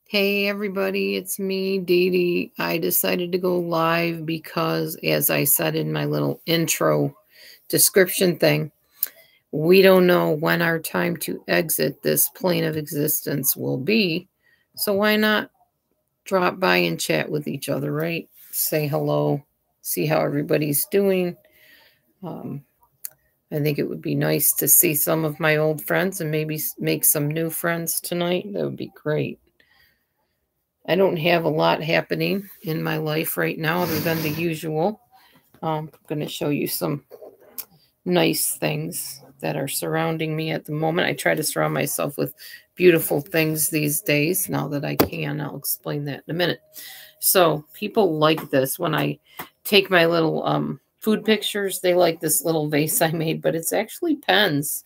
Hey everybody, it's me, Dee Dee. I decided to go live because, as I said in my little intro description thing, we don't know when our time to exit this plane of existence will be. So why not drop by and chat with each other, right? Say hello, see how everybody's doing. Um, I think it would be nice to see some of my old friends and maybe make some new friends tonight. That would be great. I don't have a lot happening in my life right now other than the usual. I'm going to show you some nice things that are surrounding me at the moment. I try to surround myself with beautiful things these days now that I can. I'll explain that in a minute. So people like this when I take my little food pictures. They like this little vase I made, but it's actually pens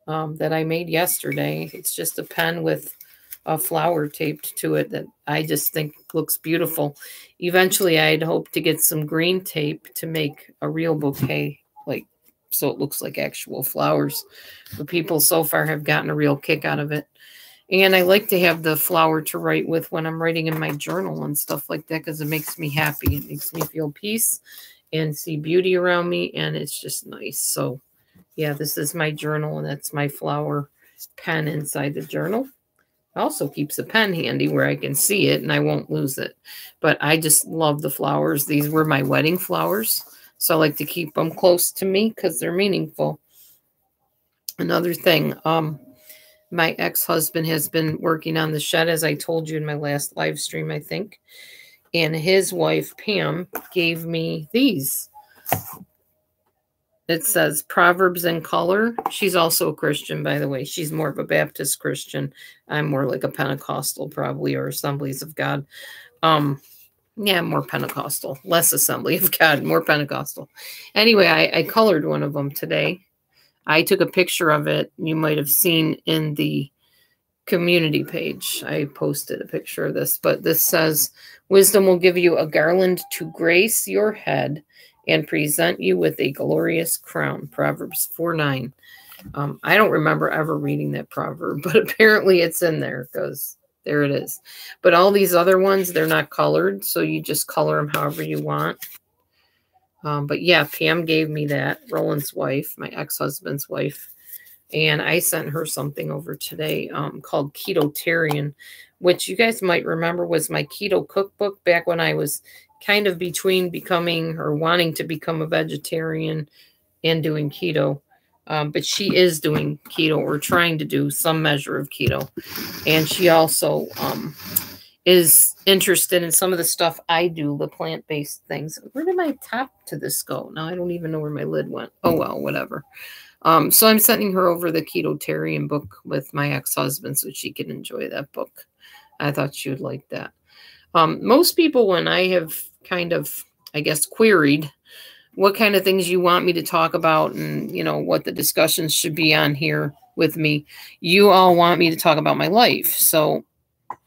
that I made yesterday. It's just a pen with a flower taped to it that I just think looks beautiful. Eventually, I'd hope to get some green tape to make a real bouquet, like so it looks like actual flowers. But people so far have gotten a real kick out of it. And I like to have the flower to write with when I'm writing in my journal and stuff like that because it makes me happy. It makes me feel peace and see beauty around me, and it's just nice. So, yeah, this is my journal, and that's my flower pen inside the journal. Also keeps a pen handy where I can see it and I won't lose it. But I just love the flowers. These were my wedding flowers. So I like to keep them close to me because they're meaningful. Another thing, my ex-husband has been working on the shed, as I told you in my last live stream, I think. And his wife, Pam, gave me these. It says Proverbs in color. She's also a Christian, by the way. She's more of a Baptist Christian. I'm more like a Pentecostal, probably, or Assemblies of God. Yeah, more Pentecostal. Less Assembly of God, more Pentecostal. Anyway, I colored one of them today. I took a picture of it. You might have seen in the community page. I posted a picture of this, but this says, wisdom will give you a garland to grace your head and present you with a glorious crown. Proverbs 4:9. I don't remember ever reading that proverb, but apparently it's in there because there it is. But all these other ones, they're not colored, so you just color them however you want. But yeah, Pam gave me that, Roland's wife, my ex-husband's wife. And I sent her something over today called Ketotarian, which you guys might remember was my keto cookbook back when I was kind of between becoming or wanting to become a vegetarian and doing keto. But she is doing keto or trying to do some measure of keto. And she also is interested in some of the stuff I do, the plant-based things. Where did my top to this go? Now I don't even know where my lid went. Oh, well, whatever. So I'm sending her over the Ketotarian book with my ex-husband so she can enjoy that book. I thought she would like that. Most people, when I have kind of, I guess, queried what kind of things you want me to talk about and, you know, what the discussions should be on here with me, you all want me to talk about my life. So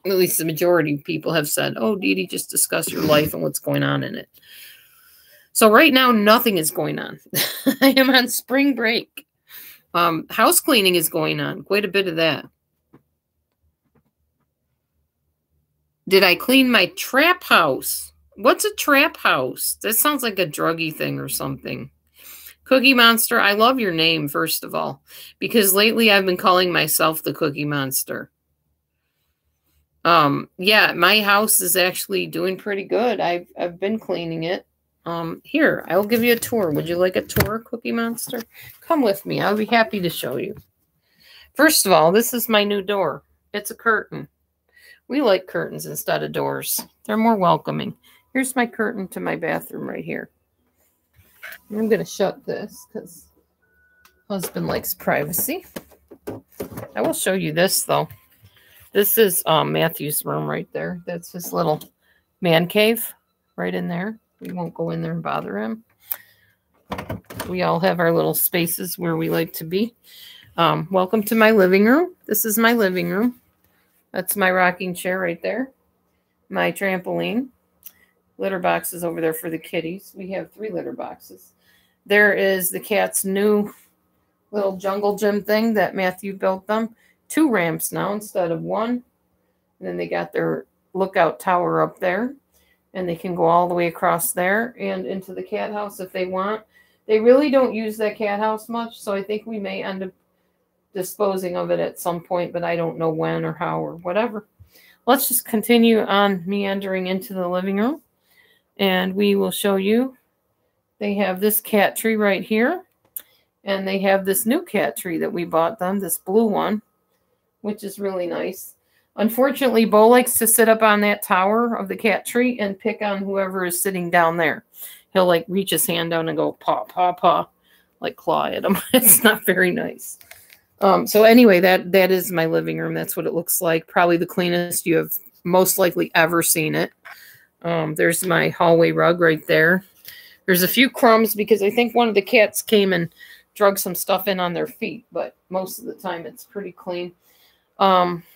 at least the majority of people have said, oh, Dee Dee, just discuss your life and what's going on in it. So right now, nothing is going on. I am on spring break. House cleaning is going on. Quite a bit of that. Did I clean my trap house? What's a trap house? That sounds like a druggy thing or something. Cookie Monster, I love your name, first of all, because lately I've been calling myself the Cookie Monster. Yeah, my house is actually doing pretty good. I've been cleaning it. Here, I'll give you a tour. Would you like a tour, Cookie Monster? Come with me. I'll be happy to show you. First of all, this is my new door. It's a curtain. We like curtains instead of doors. They're more welcoming. Here's my curtain to my bathroom right here. I'm going to shut this because husband likes privacy. I will show you this, though. This is Matthew's room right there. That's his little man cave right in there. We won't go in there and bother him. We all have our little spaces where we like to be. Welcome to my living room. This is my living room. That's my rocking chair right there. My trampoline. Litter boxes over there for the kitties. We have 3 litter boxes. There is the cat's new little jungle gym thing that Matthew built them. 2 ramps now instead of 1. And then they got their lookout tower up there. And they can go all the way across there and into the cat house if they want. They really don't use that cat house much, so I think we may end up disposing of it at some point, but I don't know when or how or whatever. Let's just continue on meandering into the living room, and we will show you. They have this cat tree right here, and they have this new cat tree that we bought them, this blue one, which is really nice. Unfortunately, Bo likes to sit up on that tower of the cat tree and pick on whoever is sitting down there. He'll like reach his hand down and go paw, paw, paw, like claw at him. It's not very nice. So anyway, that is my living room. That's what it looks like. Probably the cleanest you have most likely ever seen it. There's my hallway rug right there. There's a few crumbs because I think one of the cats came and drug some stuff in on their feet, but most of the time it's pretty clean.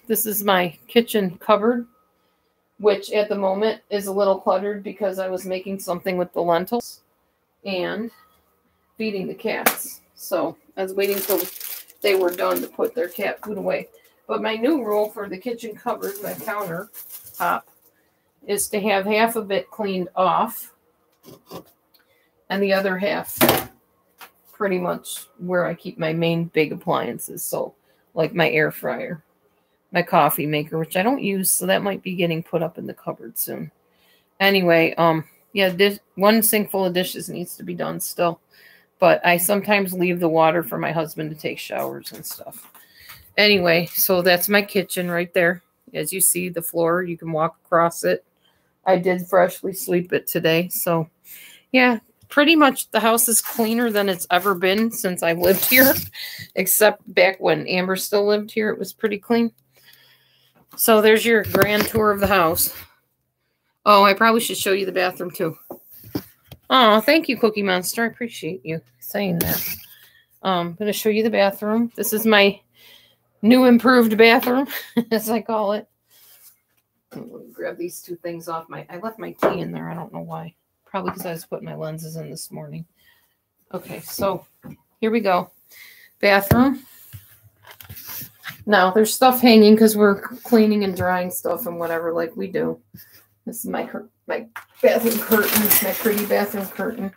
This is my kitchen cupboard, which at the moment is a little cluttered because I was making something with the lentils and feeding the cats. So I was waiting till they were done to put their cat food away. But my new rule for the kitchen cupboard, my countertop, is to have half of it cleaned off and the other half pretty much where I keep my main big appliances. So like my air fryer, my coffee maker, which I don't use, so that might be getting put up in the cupboard soon. Anyway, yeah, one sink full of dishes needs to be done still. But I sometimes leave the water for my husband to take showers and stuff. Anyway, so that's my kitchen right there. As you see, the floor, you can walk across it. I did freshly sweep it today. So, yeah, pretty much the house is cleaner than it's ever been since I've lived here. Except back when Amber still lived here, it was pretty clean. So there's your grand tour of the house. Oh, I probably should show you the bathroom too. Oh, thank you, Cookie Monster. I appreciate you saying that. I'm going to show you the bathroom. This is my new improved bathroom, as I call it. I'm going to grab these two things off. I left my key in there. I don't know why. Probably because I was putting my lenses in this morning. Okay, so here we go. Bathroom. Now, there's stuff hanging because we're cleaning and drying stuff and whatever like we do. This is my bathroom curtain, my pretty bathroom curtain.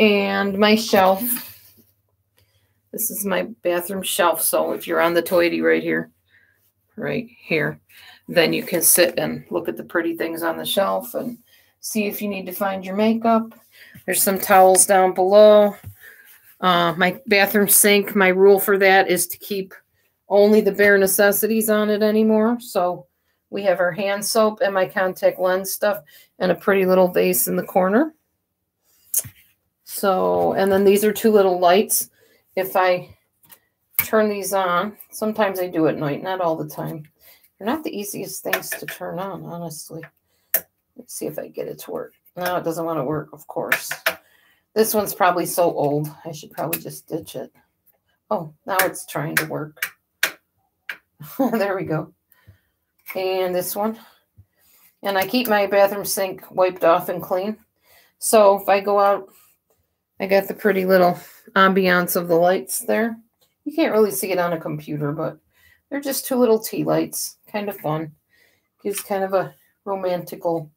And my shelf. This is my bathroom shelf. So if you're on the toilet right here, then you can sit and look at the pretty things on the shelf and see if you need to find your makeup. There's some towels down below. My bathroom sink, my rule for that is to keep only the bare necessities on it anymore. So we have our hand soap and my contact lens stuff and a pretty little vase in the corner. So, and then these are two little lights. If I turn these on, sometimes I do at night, not all the time. They're not the easiest things to turn on, honestly. Let's see if I get it to work. No, it doesn't want to work, of course. This one's probably so old. I should probably just ditch it. Oh, now it's trying to work. There we go. And this one. And I keep my bathroom sink wiped off and clean. So if I go out, I got the pretty little ambiance of the lights there. You can't really see it on a computer, but they're just two little tea lights. Kind of fun. Gives kind of a romantical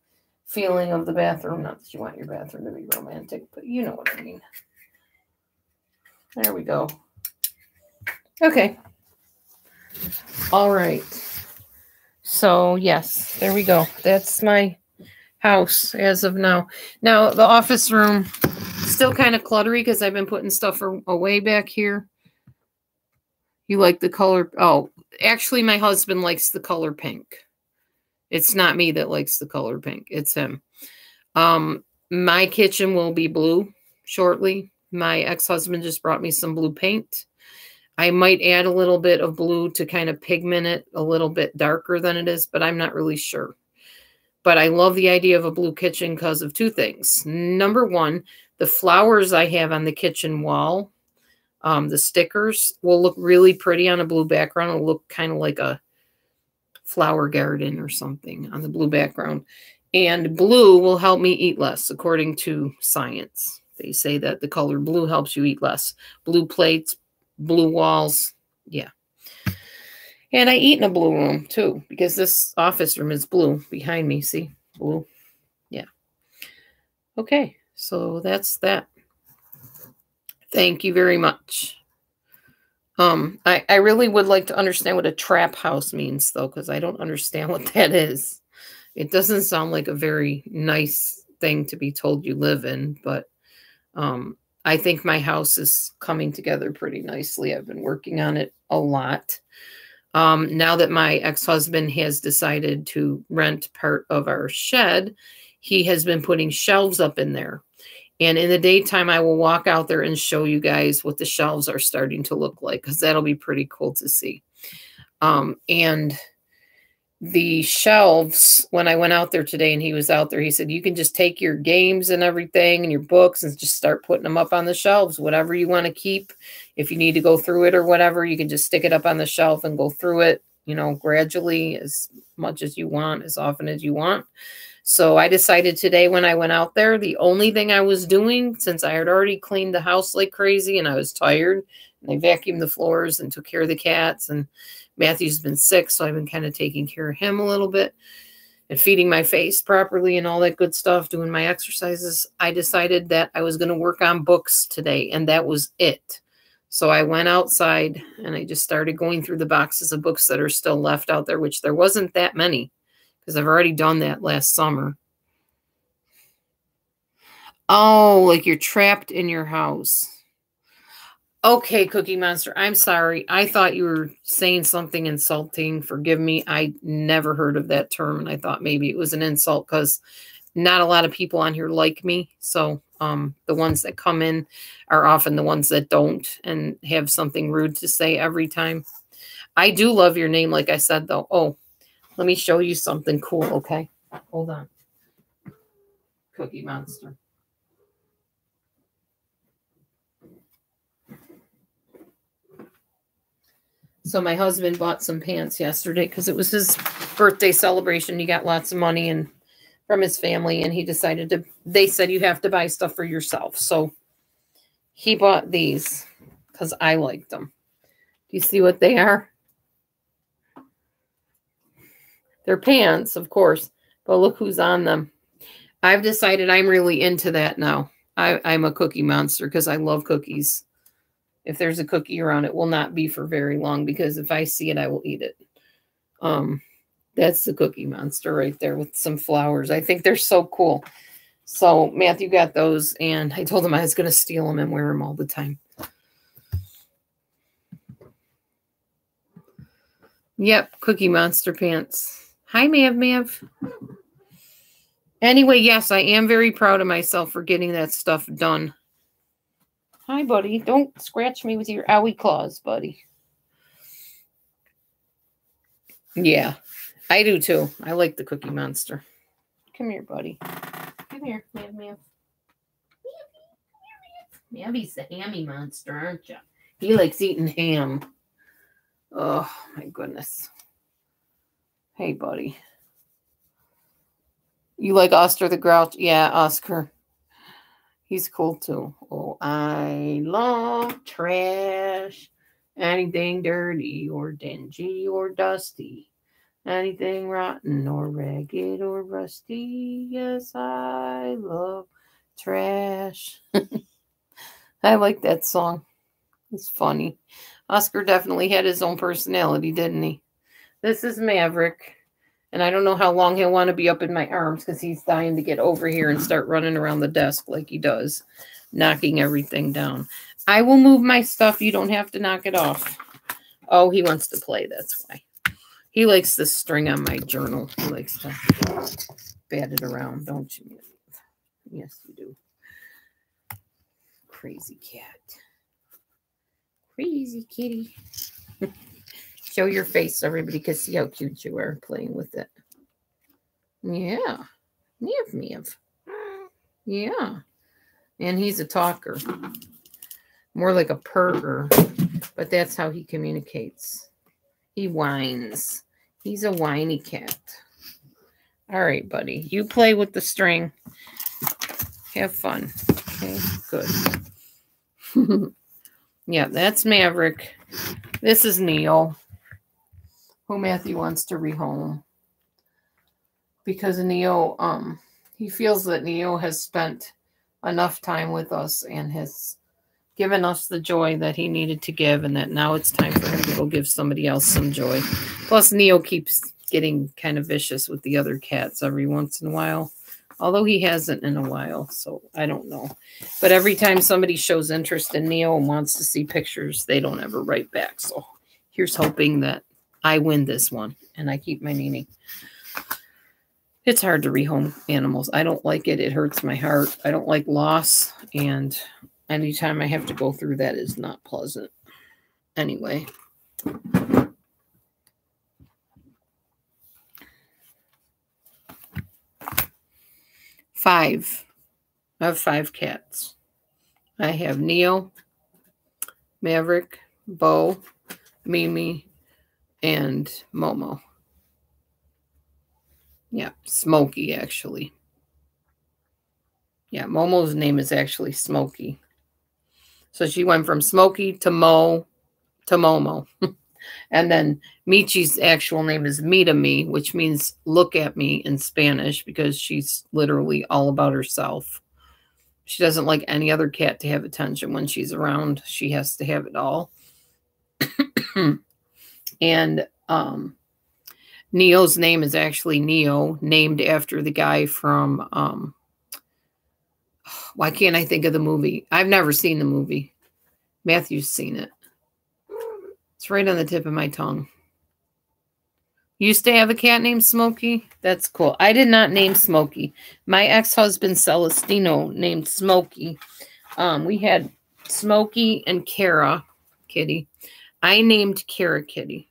feeling of the bathroom. Not that you want your bathroom to be romantic, but you know what I mean. There we go. Okay. All right. So, yes, there we go. That's my house as of now. Now, the office room, still kind of cluttery because I've been putting stuff away back here. You like the color? Oh, actually, my husband likes the color pink. It's not me that likes the color pink. It's him. My kitchen will be blue shortly. My ex-husband just brought me some blue paint. I might add a little bit of blue to kind of pigment it a little bit darker than it is, but I'm not really sure. But I love the idea of a blue kitchen because of two things. Number one, the flowers I have on the kitchen wall, the stickers, will look really pretty on a blue background. It'll look kind of like a flower garden or something on the blue background. And blue will help me eat less, according to science. They say that the color blue helps you eat less. Blue plates, blue walls, yeah. And I eat in a blue room, too, because this office room is blue behind me. See? Blue. Yeah. Okay, so that's that. Thank you very much. I really would like to understand what a trap house means, though, because I don't understand what that is. It doesn't sound like a very nice thing to be told you live in, but I think my house is coming together pretty nicely. I've been working on it a lot. Now that my ex-husband has decided to rent part of our shed, he has been putting shelves up in there. And in the daytime, I will walk out there and show you guys what the shelves are starting to look like, because that'll be pretty cool to see. And the shelves, when I went out there today and he was out there, he said, you can just take your games and everything and your books and just start putting them up on the shelves, whatever you want to keep. If you need to go through it or whatever, you can just stick it up on the shelf and go through it, gradually, as much as you want, as often as you want. So I decided today when I went out there, the only thing I was doing, since I had already cleaned the house like crazy and I was tired, and I vacuumed the floors and took care of the cats, and Matthew's been sick, so I've been kind of taking care of him a little bit and feeding my face properly and all that good stuff, doing my exercises. I decided that I was going to work on books today, and that was it. So I went outside and I just started going through the boxes of books that are still left out there, which there wasn't that many, because I've already done that last summer. Oh, like you're trapped in your house. Okay, Cookie Monster, I'm sorry. I thought you were saying something insulting. Forgive me. I never heard of that term, and I thought maybe it was an insult because not a lot of people on here like me. So the ones that come in are often the ones that don't and have something rude to say every time. I do love your name, like I said, though. Oh, let me show you something cool, okay? Hold on. Cookie Monster. So my husband bought some pants yesterday because it was his birthday celebration. He got lots of money and from his family, and he decided to, they said you have to buy stuff for yourself. So he bought these because I liked them. Do you see what they are? They're pants, of course, but look who's on them. I've decided I'm really into that now. I'm a cookie monster because I love cookies. If there's a cookie around, it will not be for very long because if I see it, I will eat it. That's the Cookie Monster right there with some flowers. I think they're so cool. So Matthew got those, and I told him I was going to steal them and wear them all the time. Yep, Cookie Monster pants. Hi, Mav. Anyway, yes, I am very proud of myself for getting that stuff done. Hi, buddy. Don't scratch me with your owie claws, buddy. Yeah, I do too. I like the Cookie Monster. Come here, buddy. Come here, Mav. Mavvy's the hammy monster, aren't you? He likes eating ham. Oh, my goodness. Hey, buddy. You like Oscar the Grouch? Yeah, Oscar. He's cool, too. Oh, I love trash. Anything dirty or dingy or dusty. Anything rotten or ragged or rusty. Yes, I love trash. I like that song. It's funny. Oscar definitely had his own personality, didn't he? This is Maverick. And I don't know how long he'll want to be up in my arms because he's dying to get over here and start running around the desk like he does, knocking everything down. I will move my stuff. You don't have to knock it off. Oh, he wants to play. That's why. He likes the string on my journal. He likes to bat it around, don't you? Yes, you do. Crazy cat. Crazy kitty. Show your face so everybody can see how cute you are playing with it. Yeah. Meow. Yeah. And he's a talker. More like a purrer. But that's how he communicates. He whines. He's a whiny cat. All right, buddy. You play with the string. Have fun. Okay, good. Yeah, that's Maverick. This is Neil. who Matthew wants to rehome. Because Neo, he feels that Neo has spent enough time with us and has given us the joy that he needed to give, and that now it's time for him to go give somebody else some joy. Plus, Neo keeps getting kind of vicious with the other cats every once in a while, although he hasn't in a while, so I don't know. But every time somebody shows interest in Neo and wants to see pictures, they don't ever write back. So here's hoping that I win this one and I keep my Nene. It's hard to rehome animals. I don't like it. It hurts my heart. I don't like loss, and anytime I have to go through that is not pleasant. Anyway. I have 5 cats. I have Neo, Maverick, Bo, Mimi, and Momo. Yeah, Smokey, actually. Yeah, Momo's name is actually Smokey. So she went from Smokey to Mo to Momo. And then Michi's actual name is Mita Me, which means look at me in Spanish, because she's literally all about herself. She doesn't like any other cat to have attention when she's around. She has to have it all. And Neo's name is actually Neo, named after the guy from, why can't I think of the movie? I've never seen the movie. Matthew's seen it. It's right on the tip of my tongue. Used to have a cat named Smokey. That's cool. I did not name Smokey. My ex-husband Celestino named Smokey. We had Smokey and Kara Kitty. I named Kara Kitty.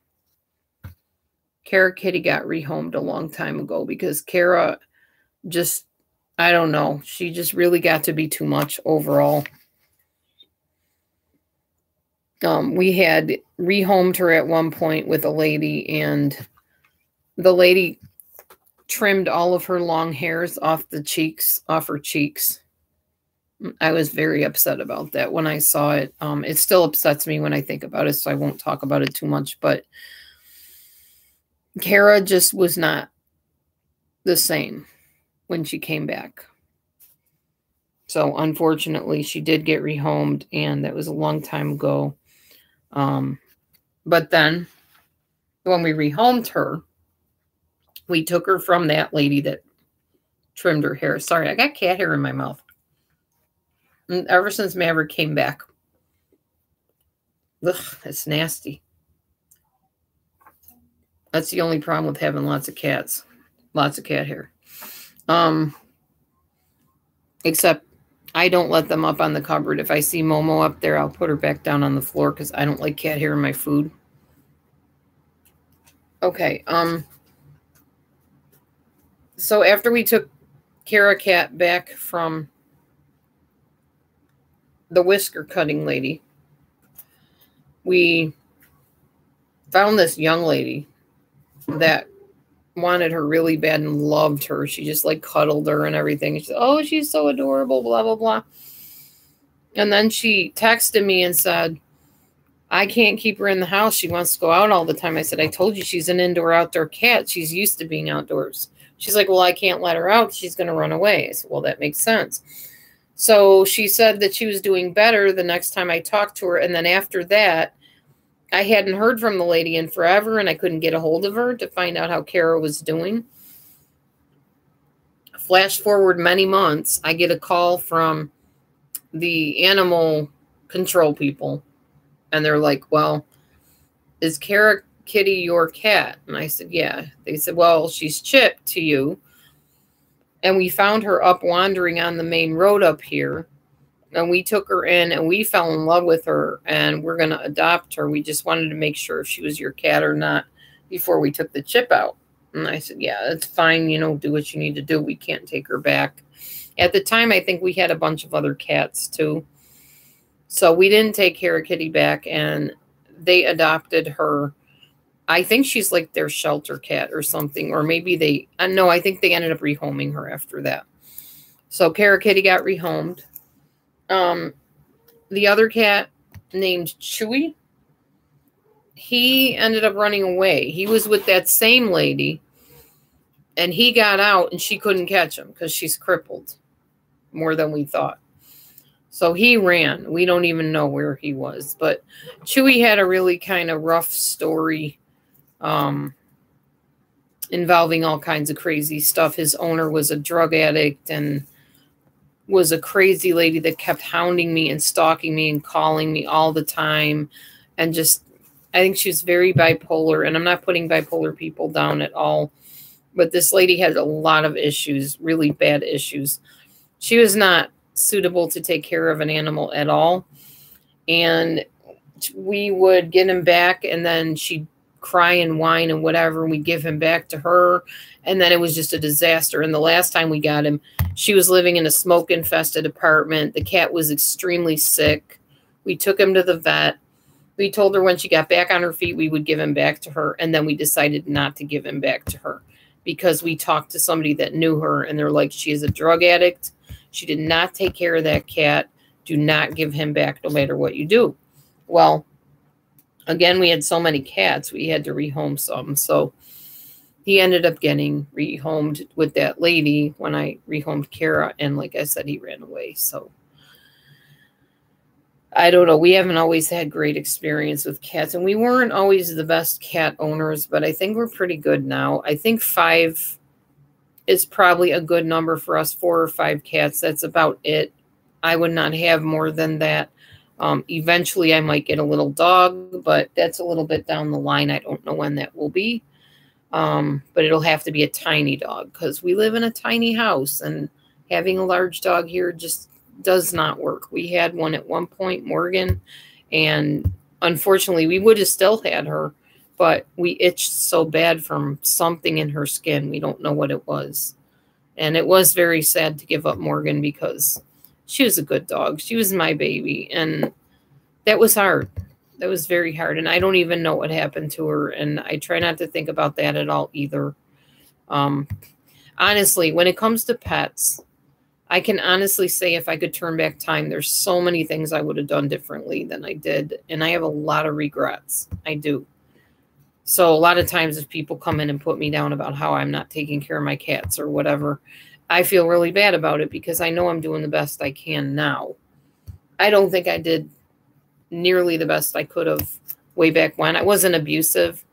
Kara Kitty got rehomed a long time ago because Kara just, I don't know, she just really got to be too much overall. We had rehomed her at one point with a lady, and the lady trimmed all of her long hairs off the cheeks, off her cheeks. I was very upset about that when I saw it. It still upsets me when I think about it, so I won't talk about it too much. But Kara just was not the same when she came back. So unfortunately, she did get rehomed, and that was a long time ago. But then when we rehomed her, we took her from that lady that trimmed her hair. Sorry, I got cat hair in my mouth. And ever since Maverick came back. Ugh, it's nasty. That's the only problem with having lots of cats. Lots of cat hair. Except I don't let them up on the cupboard. If I see Momo up there, I'll put her back down on the floor because I don't like cat hair in my food. Okay, so after we took Kara Cat back from the whisker cutting lady, we found this young lady that wanted her really bad and loved her. She just like cuddled her and everything. She said, oh, she's so adorable, blah, blah, blah. And then she texted me and said, I can't keep her in the house. She wants to go out all the time. I said, I told you she's an indoor-outdoor cat. She's used to being outdoors. She's like, well, I can't let her out. She's going to run away. I said, well, that makes sense. So she said that she was doing better the next time I talked to her. And then after that, I hadn't heard from the lady in forever, and I couldn't get a hold of her to find out how Kara was doing. Flash forward many months, I get a call from the animal control people. And they're like, well, is Kara Kitty your cat? And I said, yeah. They said, well, she's chipped to you. And we found her up wandering on the main road up here. And we took her in and we fell in love with her. And we're going to adopt her. We just wanted to make sure if she was your cat or not before we took the chip out. And I said, yeah, that's fine. You know, do what you need to do. We can't take her back. At the time, I think we had a bunch of other cats too. So we didn't take Kara Kitty back, and they adopted her. I think she's like their shelter cat or something, or maybe they, no, I think they ended up rehoming her after that. So Kara Kitty got rehomed. The other cat named Chewy, he ended up running away. He was with that same lady, and he got out, and she couldn't catch him because she's crippled more than we thought. So he ran. We don't even know where he was. But Chewy had a really kind of rough story involving all kinds of crazy stuff. His owner was a drug addict and was a crazy lady that kept hounding me and stalking me and calling me all the time. And just, I think she was very bipolar. And I'm not putting bipolar people down at all. But this lady had a lot of issues, really bad issues. She was not suitable to take care of an animal at all. And we would get him back, and then she'd cry and whine and whatever, and we'd give him back to her. And then it was just a disaster. And the last time we got him, she was living in a smoke-infested apartment. The cat was extremely sick. We took him to the vet. We told her when she got back on her feet, we would give him back to her. And then we decided not to give him back to her because we talked to somebody that knew her, and they're like, she is a drug addict. She did not take care of that cat. Do not give him back no matter what you do. Well, again, we had so many cats, we had to rehome some. So he ended up getting rehomed with that lady when I rehomed Kara. And like I said, he ran away. So I don't know. We haven't always had great experience with cats, and we weren't always the best cat owners, but I think we're pretty good now. I think 5 is probably a good number for us, 4 or 5 cats. That's about it. I would not have more than that. Eventually I might get a little dog, but that's a little bit down the line. I don't know when that will be. But it'll have to be a tiny dog because we live in a tiny house, and having a large dog here just does not work. We had one at one point, Morgan, and unfortunately we would have still had her, but we itched so bad from something in her skin. We don't know what it was. And it was very sad to give up Morgan because she was a good dog. She was my baby, and that was hard. That was very hard, and I don't even know what happened to her, and I try not to think about that at all either. Honestly, when it comes to pets, I can honestly say if I could turn back time, there's so many things I would have done differently than I did, and I have a lot of regrets. I do. So a lot of times if people come in and put me down about how I'm not taking care of my cats or whatever, I feel really bad about it because I know I'm doing the best I can now. I don't think I did nearly the best I could have way back when. I wasn't abusive,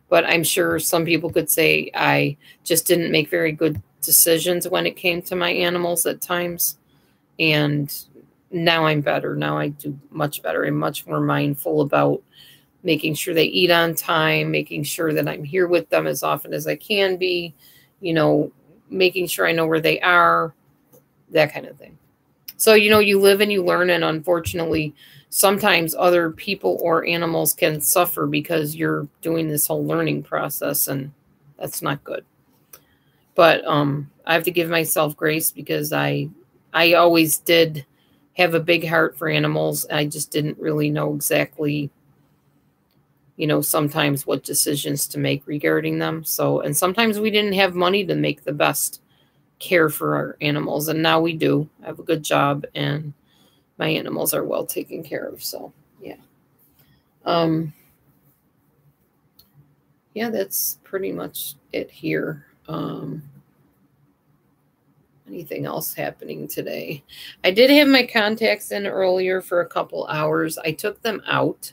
but I'm sure some people could say I just didn't make very good decisions when it came to my animals at times. And now I'm better. Now I do much better. I'm much more mindful about making sure they eat on time, making sure that I'm here with them as often as I can be, you know, making sure I know where they are, that kind of thing. So, you know, you live and you learn, and unfortunately, sometimes other people or animals can suffer because you're doing this whole learning process, and that's not good. But I have to give myself grace because I always did have a big heart for animals. I just didn't really know exactly, you know, sometimes what decisions to make regarding them. So, and sometimes we didn't have money to make the best care for our animals, and now we do. I have a good job, and my animals are well taken care of. So, yeah. Yeah, that's pretty much it here. Anything else happening today? I did have my contacts in earlier for a couple hours. I took them out.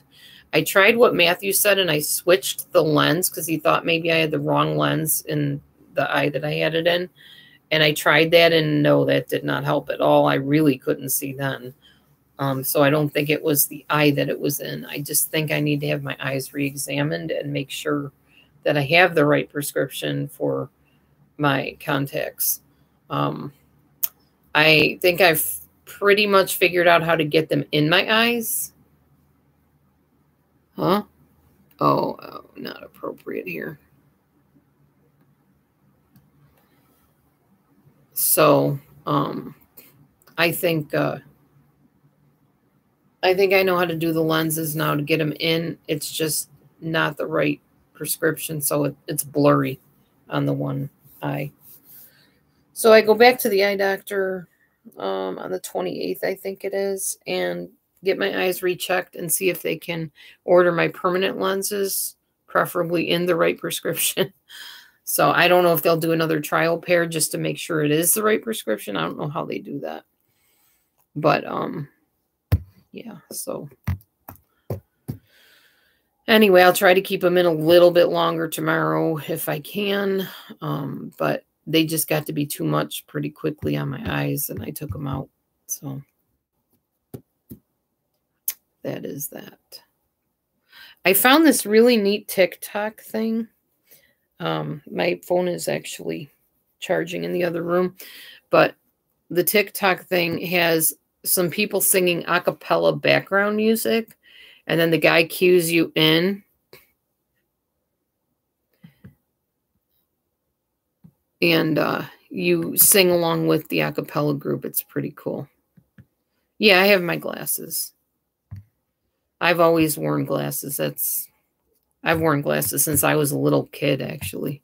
I tried what Matthew said, and I switched the lens because he thought maybe I had the wrong lens in the eye that I had it in. And I tried that, and no, that did not help at all. I really couldn't see then. So I don't think it was the eye that it was in. I just think I need to have my eyes re-examined and make sure that I have the right prescription for my contacts. I think I've pretty much figured out how to get them in my eyes. Huh? Oh, not appropriate here. So, I think I know how to do the lenses now to get them in. It's just not the right prescription, so it's blurry on the one eye. So I go back to the eye doctor on the 28th, I think it is, and get my eyes rechecked and see if they can order my permanent lenses, preferably in the right prescription. So I don't know if they'll do another trial pair just to make sure it is the right prescription. I don't know how they do that. But yeah, so anyway, I'll try to keep them in a little bit longer tomorrow if I can. But they just got to be too much pretty quickly on my eyes, and I took them out. So that is that. I found this really neat TikTok thing. My phone is actually charging in the other room, but the TikTok thing has some people singing a cappella background music, and then the guy cues you in. And you sing along with the a cappella group. It's pretty cool. Yeah, I have my glasses. I've always worn glasses. I've worn glasses since I was a little kid, actually.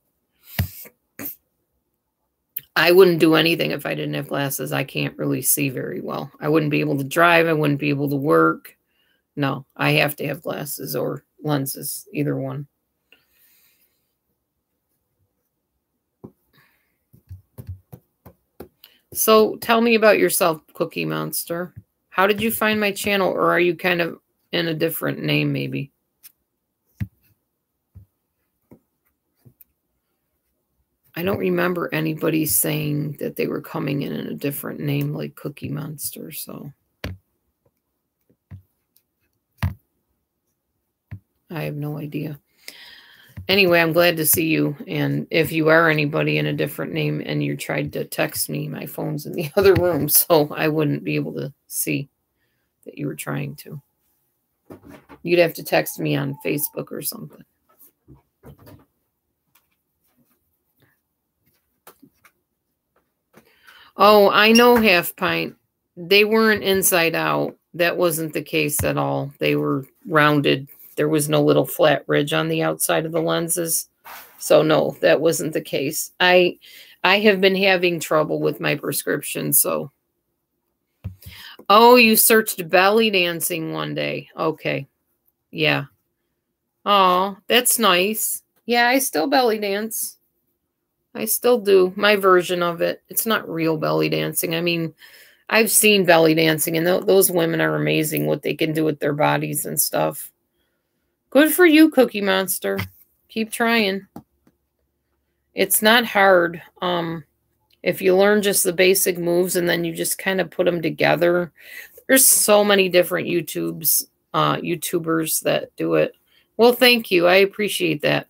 I wouldn't do anything if I didn't have glasses. I can't really see very well. I wouldn't be able to drive. I wouldn't be able to work. No, I have to have glasses or lenses, either one. So tell me about yourself, Cookie Monster. How did you find my channel, or are you kind of in a different name, maybe? I don't remember anybody saying that they were coming in a different name like Cookie Monster, so I have no idea. Anyway, I'm glad to see you. And if you are anybody in a different name and you tried to text me, my phone's in the other room, so I wouldn't be able to see that you were trying to. You'd have to text me on Facebook or something. Oh, I know Half Pint. They weren't inside out. That wasn't the case at all. They were rounded. There was no little flat ridge on the outside of the lenses. So no, that wasn't the case. I have been having trouble with my prescription, so. Oh, you searched belly dancing one day. Okay. Yeah. Oh, that's nice. Yeah, I still belly dance. I still do my version of it. It's not real belly dancing. I mean, I've seen belly dancing, and those women are amazing what they can do with their bodies and stuff. Good for you, Cookie Monster. Keep trying. It's not hard. If you learn just the basic moves and then you just kind of put them together. There's so many different YouTubers that do it. Well, thank you. I appreciate that.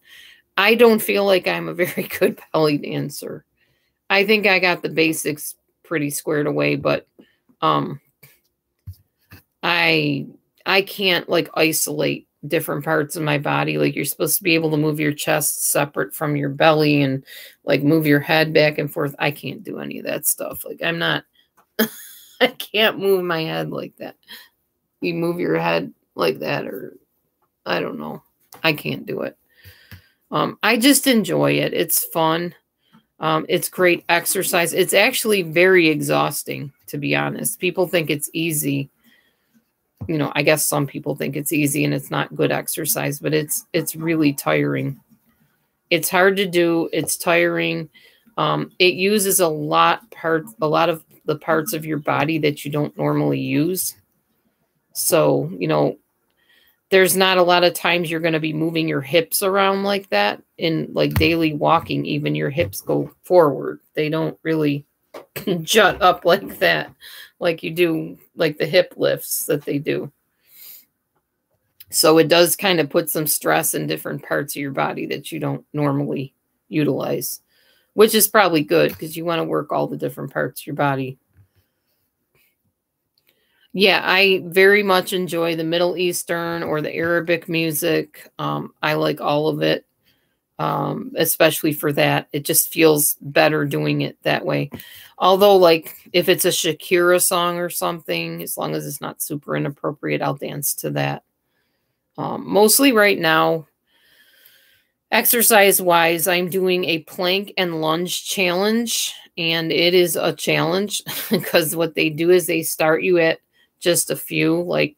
I don't feel like I'm a very good belly dancer. I think I got the basics pretty squared away, but I can't like isolate different parts of my body. Like you're supposed to be able to move your chest separate from your belly and like move your head back and forth. I can't do any of that stuff. Like I'm not, I can't move my head like that. You move your head like that, or I don't know. I can't do it. I just enjoy it. It's fun. It's great exercise. It's actually very exhausting, to be honest. People think it's easy. You know, I guess some people think it's easy and it's not good exercise, but it's really tiring. It's hard to do. It's tiring. It uses a lot of the parts of your body that you don't normally use. So, you know, there's not a lot of times you're going to be moving your hips around like that. In like daily walking, even your hips go forward. They don't really jut up like that, like you do, like the hip lifts that they do. So it does kind of put some stress in different parts of your body that you don't normally utilize, which is probably good because you want to work all the different parts of your body. Yeah, I very much enjoy the Middle Eastern or the Arabic music. I like all of it, especially for that. It just feels better doing it that way. Although, like, if it's a Shakira song or something, as long as it's not super inappropriate, I'll dance to that. Mostly right now, exercise-wise, I'm doing a plank and lunge challenge, and it is a challenge because what they do is they start you at just a few, like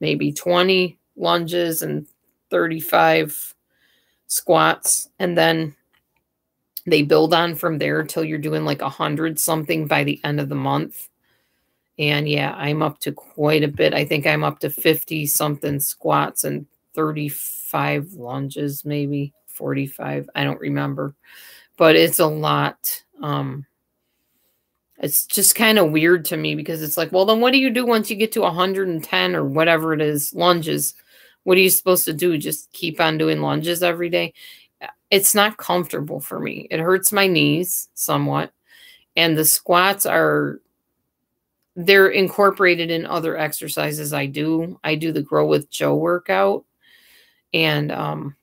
maybe 20 lunges and 35 squats. And then they build on from there until you're doing like 100 something by the end of the month. And yeah, I'm up to quite a bit. I think I'm up to 50 something squats and 35 lunges, maybe 45. I don't remember, but it's a lot. It's just kind of weird to me because it's like, well, then what do you do once you get to 110 or whatever it is, lunges? What are you supposed to do? Just keep on doing lunges every day? It's not comfortable for me. It hurts my knees somewhat. And the squats they're incorporated in other exercises I do. I do the Grow with Joe workout. And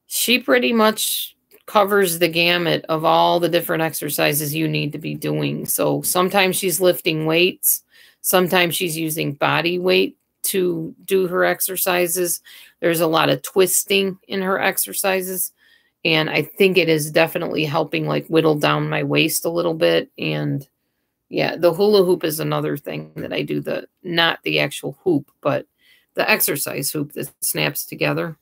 she pretty much covers the gamut of all the different exercises you need to be doing. So sometimes she's lifting weights. Sometimes she's using body weight to do her exercises. There's a lot of twisting in her exercises. And I think it is definitely helping like whittle down my waist a little bit. And yeah, the hula hoop is another thing that I do. Not the actual hoop, but the exercise hoop that snaps together.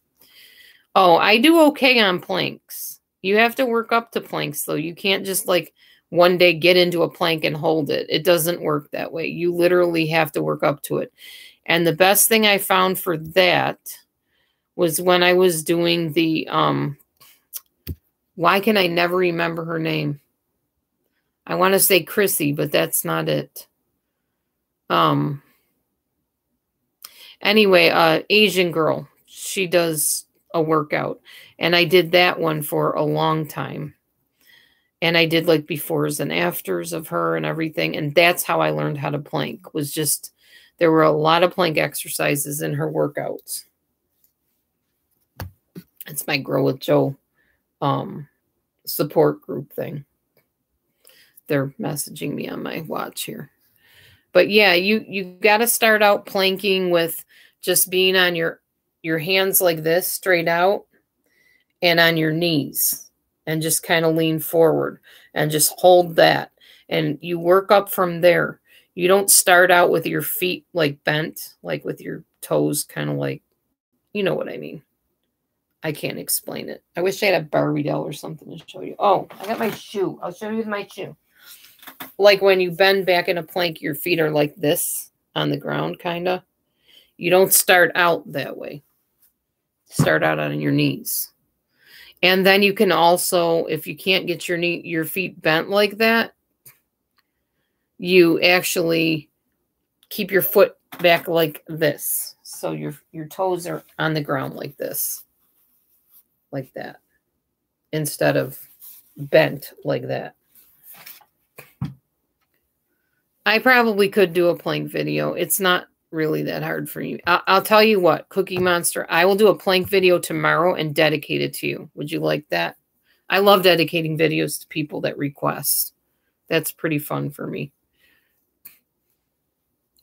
Oh, I do okay on planks. You have to work up to planks, though. You can't just like one day get into a plank and hold it. It doesn't work that way. You literally have to work up to it. And the best thing I found for that was when I was doing the, why can I never remember her name? I want to say Chrissy, but that's not it. Anyway, Asian girl, she does a workout, and I did that one for a long time. And I did like befores and afters of her and everything. And that's how I learned how to plank, was just, there were a lot of plank exercises in her workouts. It's my Grow with Joe support group thing. They're messaging me on my watch here. But yeah, you got to start out planking with just being on your hands like this, straight out, and on your knees, and just kind of lean forward and just hold that. And you work up from there. You don't start out with your feet like bent, like with your toes kind of like, you know what I mean. I can't explain it. I wish I had a Barbie doll or something to show you. Oh, I got my shoe. I'll show you my shoe. Like when you bend back in a plank, your feet are like this on the ground, kind of. You don't start out that way. Start out on your knees. And then you can also, if you can't get your feet bent like that, you actually keep your foot back like this. So your toes are on the ground like this. Like that. Instead of bent like that. I probably could do a plank video. It's not really that hard for you. I'll tell you what, Cookie Monster, I will do a plank video tomorrow and dedicate it to you. Would you like that? I love dedicating videos to people that request. That's pretty fun for me.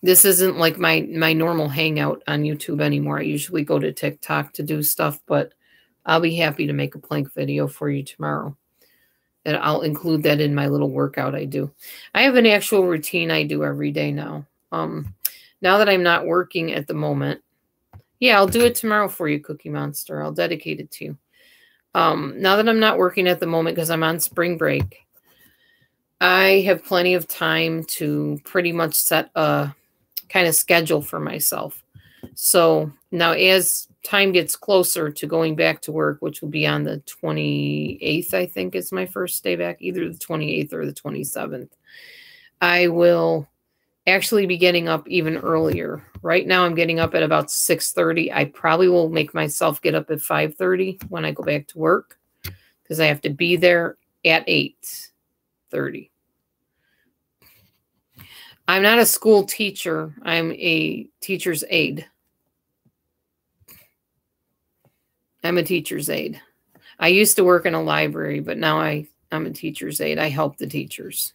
This isn't like my normal hangout on YouTube anymore. I usually go to TikTok to do stuff, but I'll be happy to make a plank video for you tomorrow. And I'll include that in my little workout I do. I have an actual routine I do every day now. Now that I'm not working at the moment. Yeah, I'll do it tomorrow for you, Cookie Monster. I'll dedicate it to you. Now that I'm not working at the moment because I'm on spring break, I have plenty of time to pretty much set a kind of schedule for myself. So now as time gets closer to going back to work, which will be on the 28th, I think is my first day back, either the 28th or the 27th, I will actually be getting up even earlier. Right now I'm getting up at about 6:30. I probably will make myself get up at 5:30 when I go back to work because I have to be there at 8:30. I'm not a school teacher. I'm a teacher's aide. I'm a teacher's aide. I used to work in a library, but now I'm a teacher's aide. I help the teachers.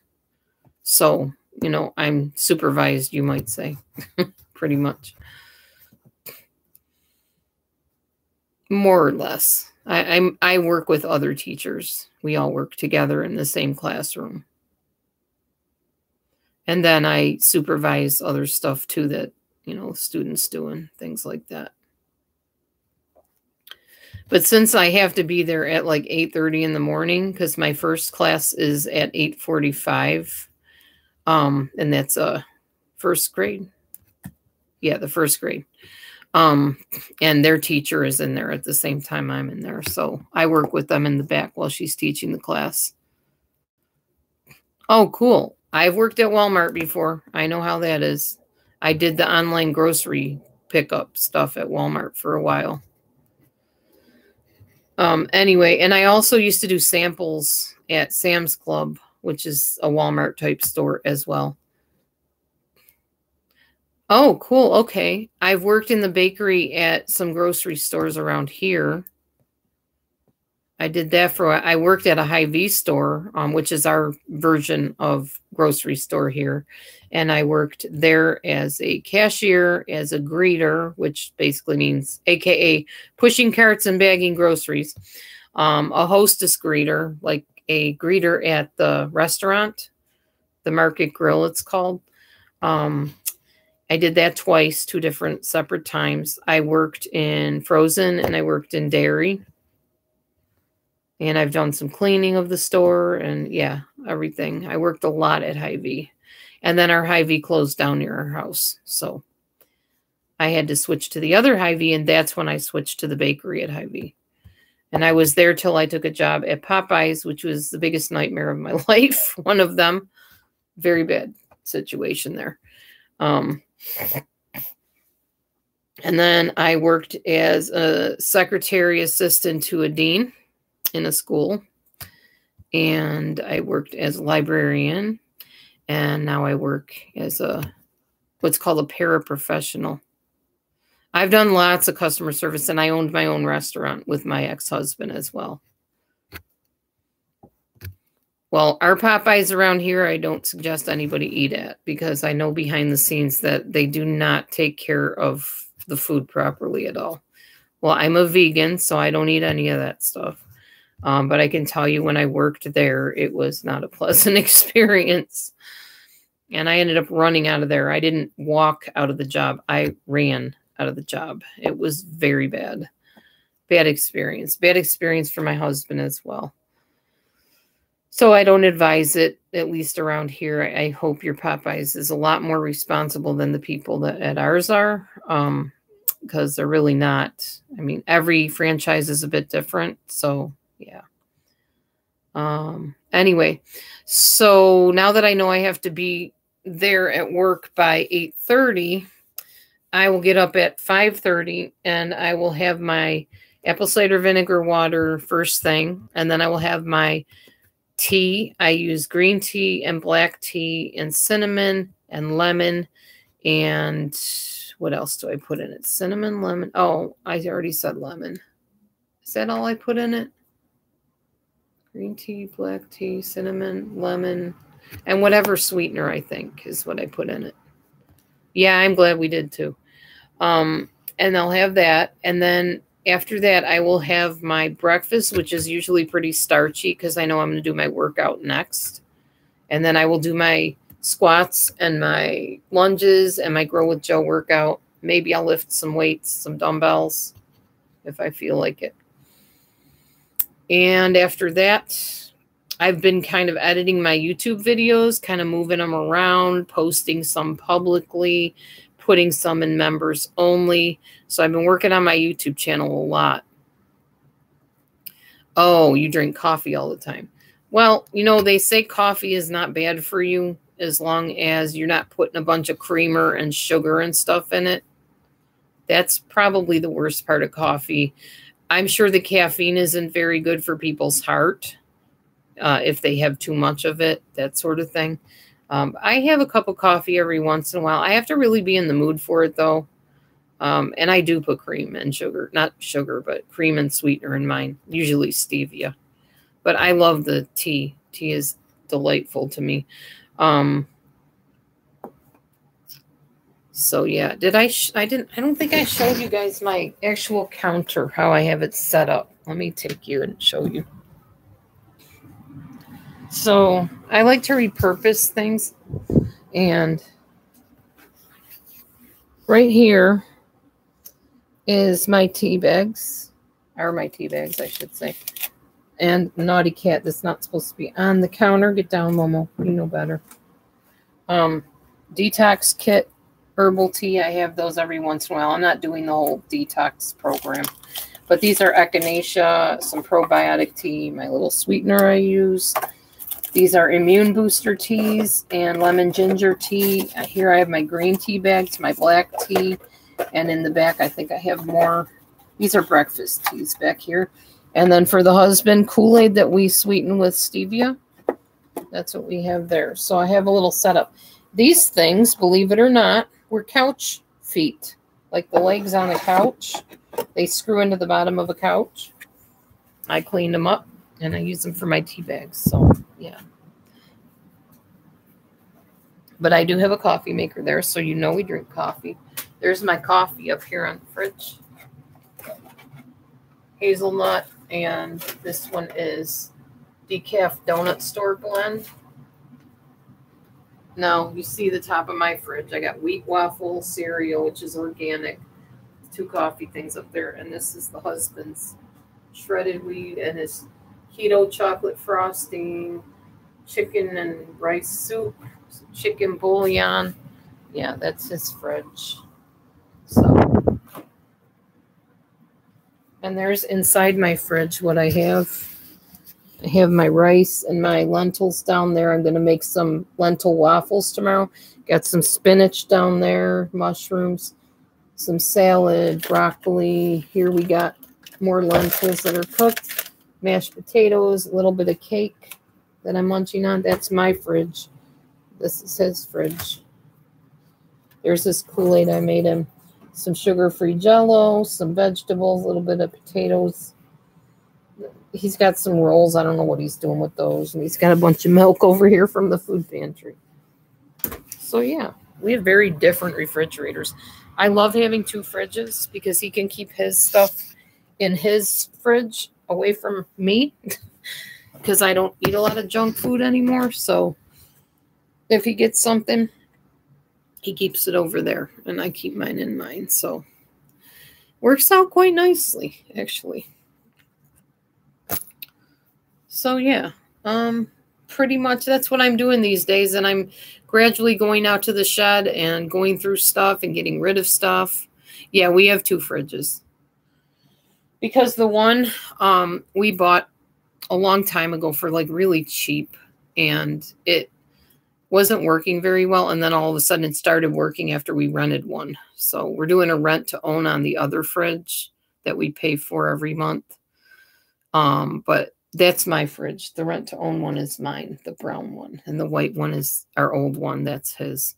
So, you know, I'm supervised, you might say, pretty much. More or less. I work with other teachers. We all work together in the same classroom. And then I supervise other stuff too that, you know, students doing, things like that. But since I have to be there at like 8:30 in the morning, because my first class is at 8:45, and that's first grade. Yeah, the first grade. And their teacher is in there at the same time I'm in there. So I work with them in the back while she's teaching the class. Oh, cool. I've worked at Walmart before. I know how that is. I did the online grocery pickup stuff at Walmart for a while. Anyway, and I also used to do samples at Sam's Club, which is a Walmart type store as well. Oh, cool. Okay. I've worked in the bakery at some grocery stores around here. I did that I worked at a Hy-Vee store, which is our version of grocery store here. And I worked there as a cashier, as a greeter, which basically means AKA pushing carts and bagging groceries. A hostess greeter, like a greeter at the restaurant, the Market Grill, it's called. I did that twice, 2 different separate times. I worked in frozen and I worked in dairy. And I've done some cleaning of the store and yeah, everything. I worked a lot at Hy-Vee. And then our Hy-Vee closed down near our house. So I had to switch to the other Hy-Vee, and that's when I switched to the bakery at Hy-Vee. And I was there till I took a job at Popeyes, which was the biggest nightmare of my life. One of them. Very bad situation there. And then I worked as a secretary assistant to a dean in a school, and I worked as a librarian, and now I work as what's called a paraprofessional. I've done lots of customer service, and I owned my own restaurant with my ex-husband as well. Well, our Popeyes around here, I don't suggest anybody eat at, because I know behind the scenes that they do not take care of the food properly at all. Well, I'm a vegan, so I don't eat any of that stuff. But I can tell you when I worked there, it was not a pleasant experience. And I ended up running out of there. I didn't walk out of the job. I ran out of the job. It was very bad. Bad experience. Bad experience for my husband as well. So I don't advise it, at least around here. I hope your Popeyes is a lot more responsible than the people that at ours are. Because they're really not. I mean, every franchise is a bit different. So yeah. Anyway, so now that I know I have to be there at work by 8:30, I will get up at 5:30 and I will have my apple cider vinegar water first thing. And then I will have my tea. I use green tea and black tea and cinnamon and lemon. And what else do I put in it? Cinnamon, lemon. Oh, I already said lemon. Is that all I put in it? Green tea, black tea, cinnamon, lemon, and whatever sweetener I think is what I put in it. Yeah, I'm glad we did too. And I'll have that. And then after that, I will have my breakfast, which is usually pretty starchy because I know I'm going to do my workout next. And then I will do my squats and my lunges and my Grow with Joe workout. Maybe I'll lift some weights, some dumbbells if I feel like it. And after that, I've been kind of editing my YouTube videos, kind of moving them around, posting some publicly, putting some in members only. So I've been working on my YouTube channel a lot. Oh, you drink coffee all the time. Well, you know, they say coffee is not bad for you as long as you're not putting a bunch of creamer and sugar and stuff in it. That's probably the worst part of coffee. I'm sure the caffeine isn't very good for people's heart if they have too much of it, that sort of thing. I have a cup of coffee every once in a while. I have to really be in the mood for it, though. And I do put cream and sugar. Not sugar, but cream and sweetener in mine. Usually stevia. But I love the tea. Tea is delightful to me. So yeah, I don't think I showed you guys my actual counter, how I have it set up. Let me take you and show you. So I like to repurpose things, and Right here is my tea bags, or my tea bags, I should say. And Naughty Cat that's not supposed to be on the counter. Get down, Momo. You know better. Detox kit, herbal tea. I have those every once in a while. I'm not doing the whole detox program. But these are echinacea, some probiotic tea, my little sweetener I use. These are immune booster teas and lemon ginger tea. Here I have my green tea bags, my black tea. And in the back, I think I have more. These are breakfast teas back here. And then for the husband, Kool-Aid that we sweeten with stevia. That's what we have there. So I have a little setup. These things, believe it or not, were couch feet. Like the legs on a couch. They screw into the bottom of a couch. I cleaned them up and I use them for my tea bags. So, yeah. But I do have a coffee maker there, so you know we drink coffee. There's my coffee up here on the fridge. Hazelnut, and this one is decaf donut store blend. Now, you see the top of my fridge. I got wheat waffle cereal, which is organic. 2 coffee things up there, and this is the husband's shredded wheat and his keto chocolate frosting, chicken and rice soup, chicken bouillon. Yeah, that's his fridge. So, and there's inside my fridge what I have. I have my rice and my lentils down there. I'm going to make some lentil waffles tomorrow. Got some spinach down there, mushrooms, some salad, broccoli. Here we got more lentils that are cooked, mashed potatoes, a little bit of cake that I'm munching on. That's my fridge. This is his fridge. There's this Kool-Aid I made him. Some sugar-free Jell-O, some vegetables, a little bit of potatoes. He's got some rolls. I don't know what he's doing with those. And he's got a bunch of milk over here from the food pantry. So, yeah, we have very different refrigerators. I love having 2 fridges because he can keep his stuff in his fridge away from me because I don't eat a lot of junk food anymore. So if he gets something, he keeps it over there and I keep mine in mine. So works out quite nicely, actually. So yeah, pretty much that's what I'm doing these days. And I'm gradually going out to the shed and going through stuff and getting rid of stuff. Yeah, we have 2 fridges. Because the one we bought a long time ago for like really cheap. And it wasn't working very well. And then all of a sudden it started working after we rented one. So we're doing a rent to own on the other fridge that we pay for every month. But that's my fridge. The rent to own one is mine, the brown one. And the white one is our old one. That's his.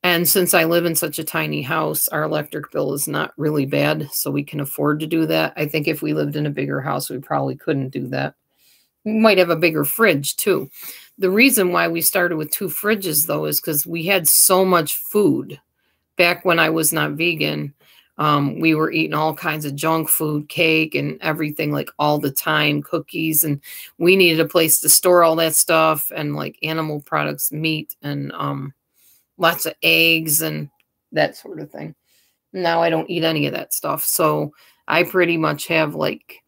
And since I live in such a tiny house, our electric bill is not really bad. So we can afford to do that. I think if we lived in a bigger house, we probably couldn't do that. We might have a bigger fridge too. The reason why we started with 2 fridges, though, is because we had so much food. Back when I was not vegan, we were eating all kinds of junk food, cake and everything, like all the time, cookies. And we needed a place to store all that stuff and like animal products, meat and lots of eggs and that sort of thing. Now I don't eat any of that stuff. So I pretty much have like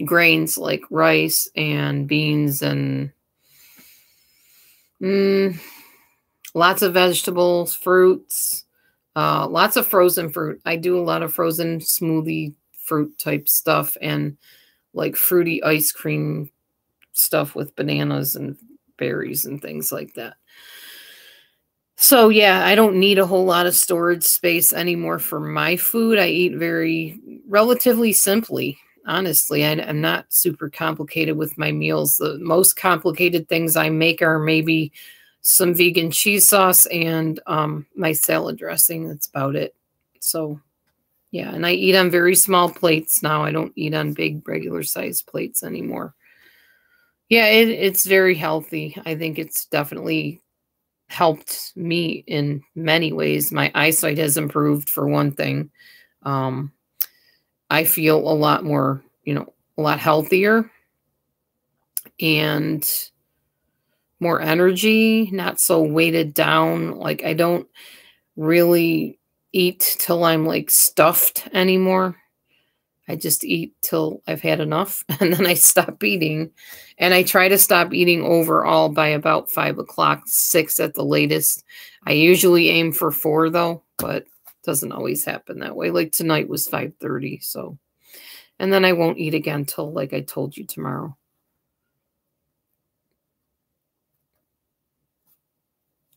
grains like rice and beans and lots of vegetables, fruits, lots of frozen fruit. I do a lot of frozen smoothie fruit type stuff and like fruity ice cream stuff with bananas and berries and things like that. So yeah, I don't need a whole lot of storage space anymore for my food. I eat relatively simply. Honestly, I'm not super complicated with my meals. The most complicated things I make are maybe some vegan cheese sauce and my salad dressing. That's about it. So, yeah, and I eat on very small plates now. I don't eat on big regular size plates anymore. Yeah, it's very healthy. I think it's definitely helped me in many ways. My eyesight has improved for one thing. I feel a lot more, a lot healthier and more energy, not so weighted down. Like I don't really eat till I'm like stuffed anymore. I just eat till I've had enough and then I stop eating. And I try to stop eating overall by about 5 o'clock, 6 at the latest. I usually aim for 4 though, but it doesn't always happen that way. Like tonight was 5:30, so. And then I won't eat again till, like I told you, tomorrow.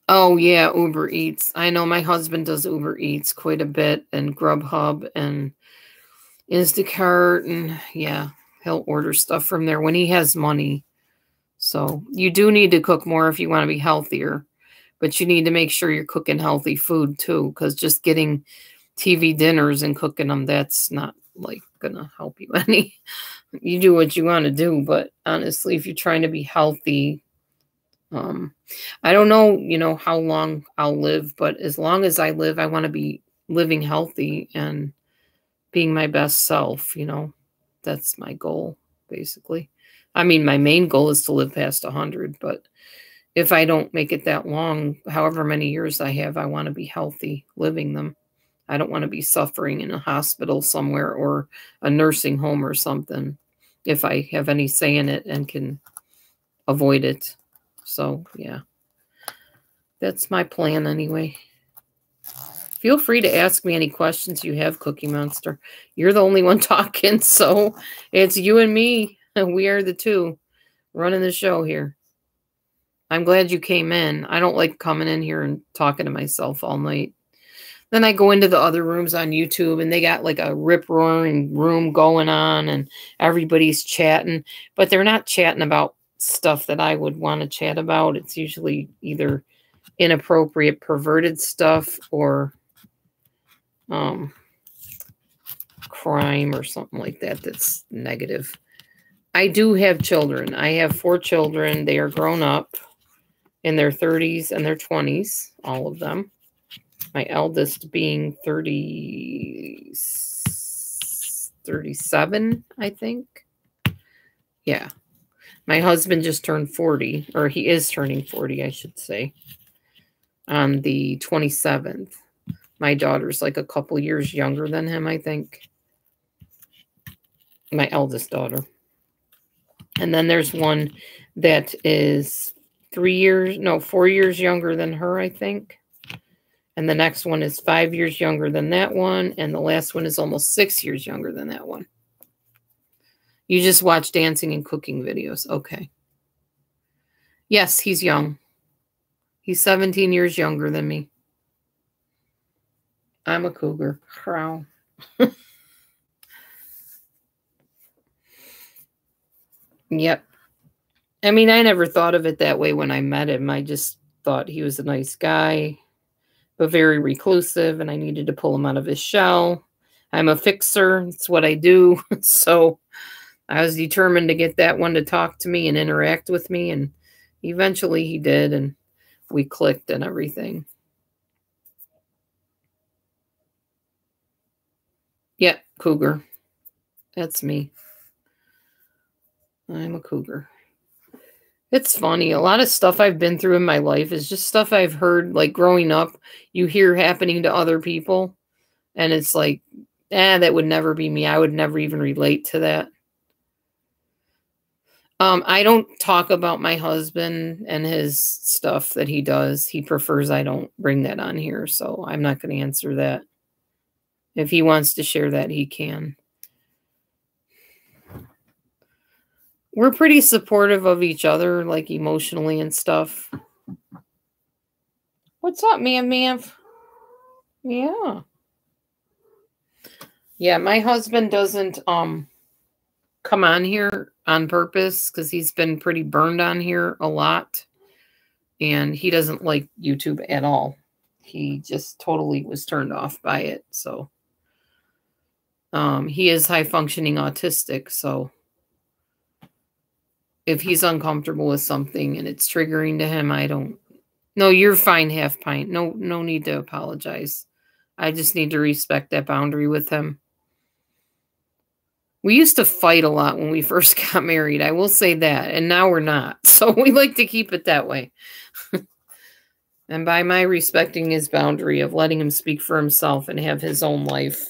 Oh, yeah, Uber Eats. I know my husband does Uber Eats quite a bit, and Grubhub and Instacart, and yeah, he'll order stuff from there when he has money. So you do need to cook more if you want to be healthier, but you need to make sure you're cooking healthy food too, because just getting TV dinners and cooking them, that's not like gonna help you any. You do what you want to do, but honestly, if you're trying to be healthy, I don't know, how long I'll live, but as long as I live, I want to be living healthy and being my best self. That's my goal, basically. I mean, my main goal is to live past 100, but if I don't make it that long, however many years I have, I want to be healthy living them. I don't want to be suffering in a hospital somewhere or a nursing home or something if I have any say in it and can avoid it. So, yeah, that's my plan anyway. Feel free to ask me any questions you have, Cookie Monster. You're the only one talking, so it's you and me. We are the two running the show here. I'm glad you came in. I don't like coming in here and talking to myself all night. Then I go into the other rooms on YouTube, and they got like a rip-roaring room going on, and everybody's chatting. But they're not chatting about stuff that I would want to chat about. It's usually either inappropriate, perverted stuff or crime or something like that that's negative. I do have children. I have 4 children. They are grown up in their 30s and their 20s, all of them. My eldest being 37, I think. Yeah. My husband just turned 40, or he is turning 40, I should say, on the 27th. My daughter's like a couple years younger than him, I think. My eldest daughter. And then there's one that is 4 years younger than her, I think. And the next one is 5 years younger than that one. And the last one is almost 6 years younger than that one. You just watch dancing and cooking videos. Okay. Yes, he's young. He's 17 years younger than me. I'm a cougar. Crow. Yep. I mean, I never thought of it that way when I met him. I just thought he was a nice guy, but very reclusive, and I needed to pull him out of his shell. I'm a fixer. It's what I do. So I was determined to get that one to talk to me and interact with me, and eventually he did, and we clicked and everything. Yep, cougar. That's me. I'm a cougar. It's funny. A lot of stuff I've been through in my life is just stuff I've heard, like growing up, you hear happening to other people. And it's like, that would never be me. I would never even relate to that. I don't talk about my husband and his stuff that he does. He prefers I don't bring that on here. So I'm not going to answer that. If he wants to share that, he can. We're pretty supportive of each other, like emotionally and stuff. What's up, Mav? Yeah. Yeah, my husband doesn't come on here on purpose because he's been pretty burned on here a lot. And he doesn't like YouTube at all. He just totally was turned off by it. So he is high functioning autistic, so if he's uncomfortable with something and it's triggering to him, I don't. No, you're fine, half pint. No need to apologize. I just need to respect that boundary with him. We used to fight a lot when we first got married. I will say that. And now we're not. So we like to keep it that way. And by my respecting his boundary of letting him speak for himself and have his own life,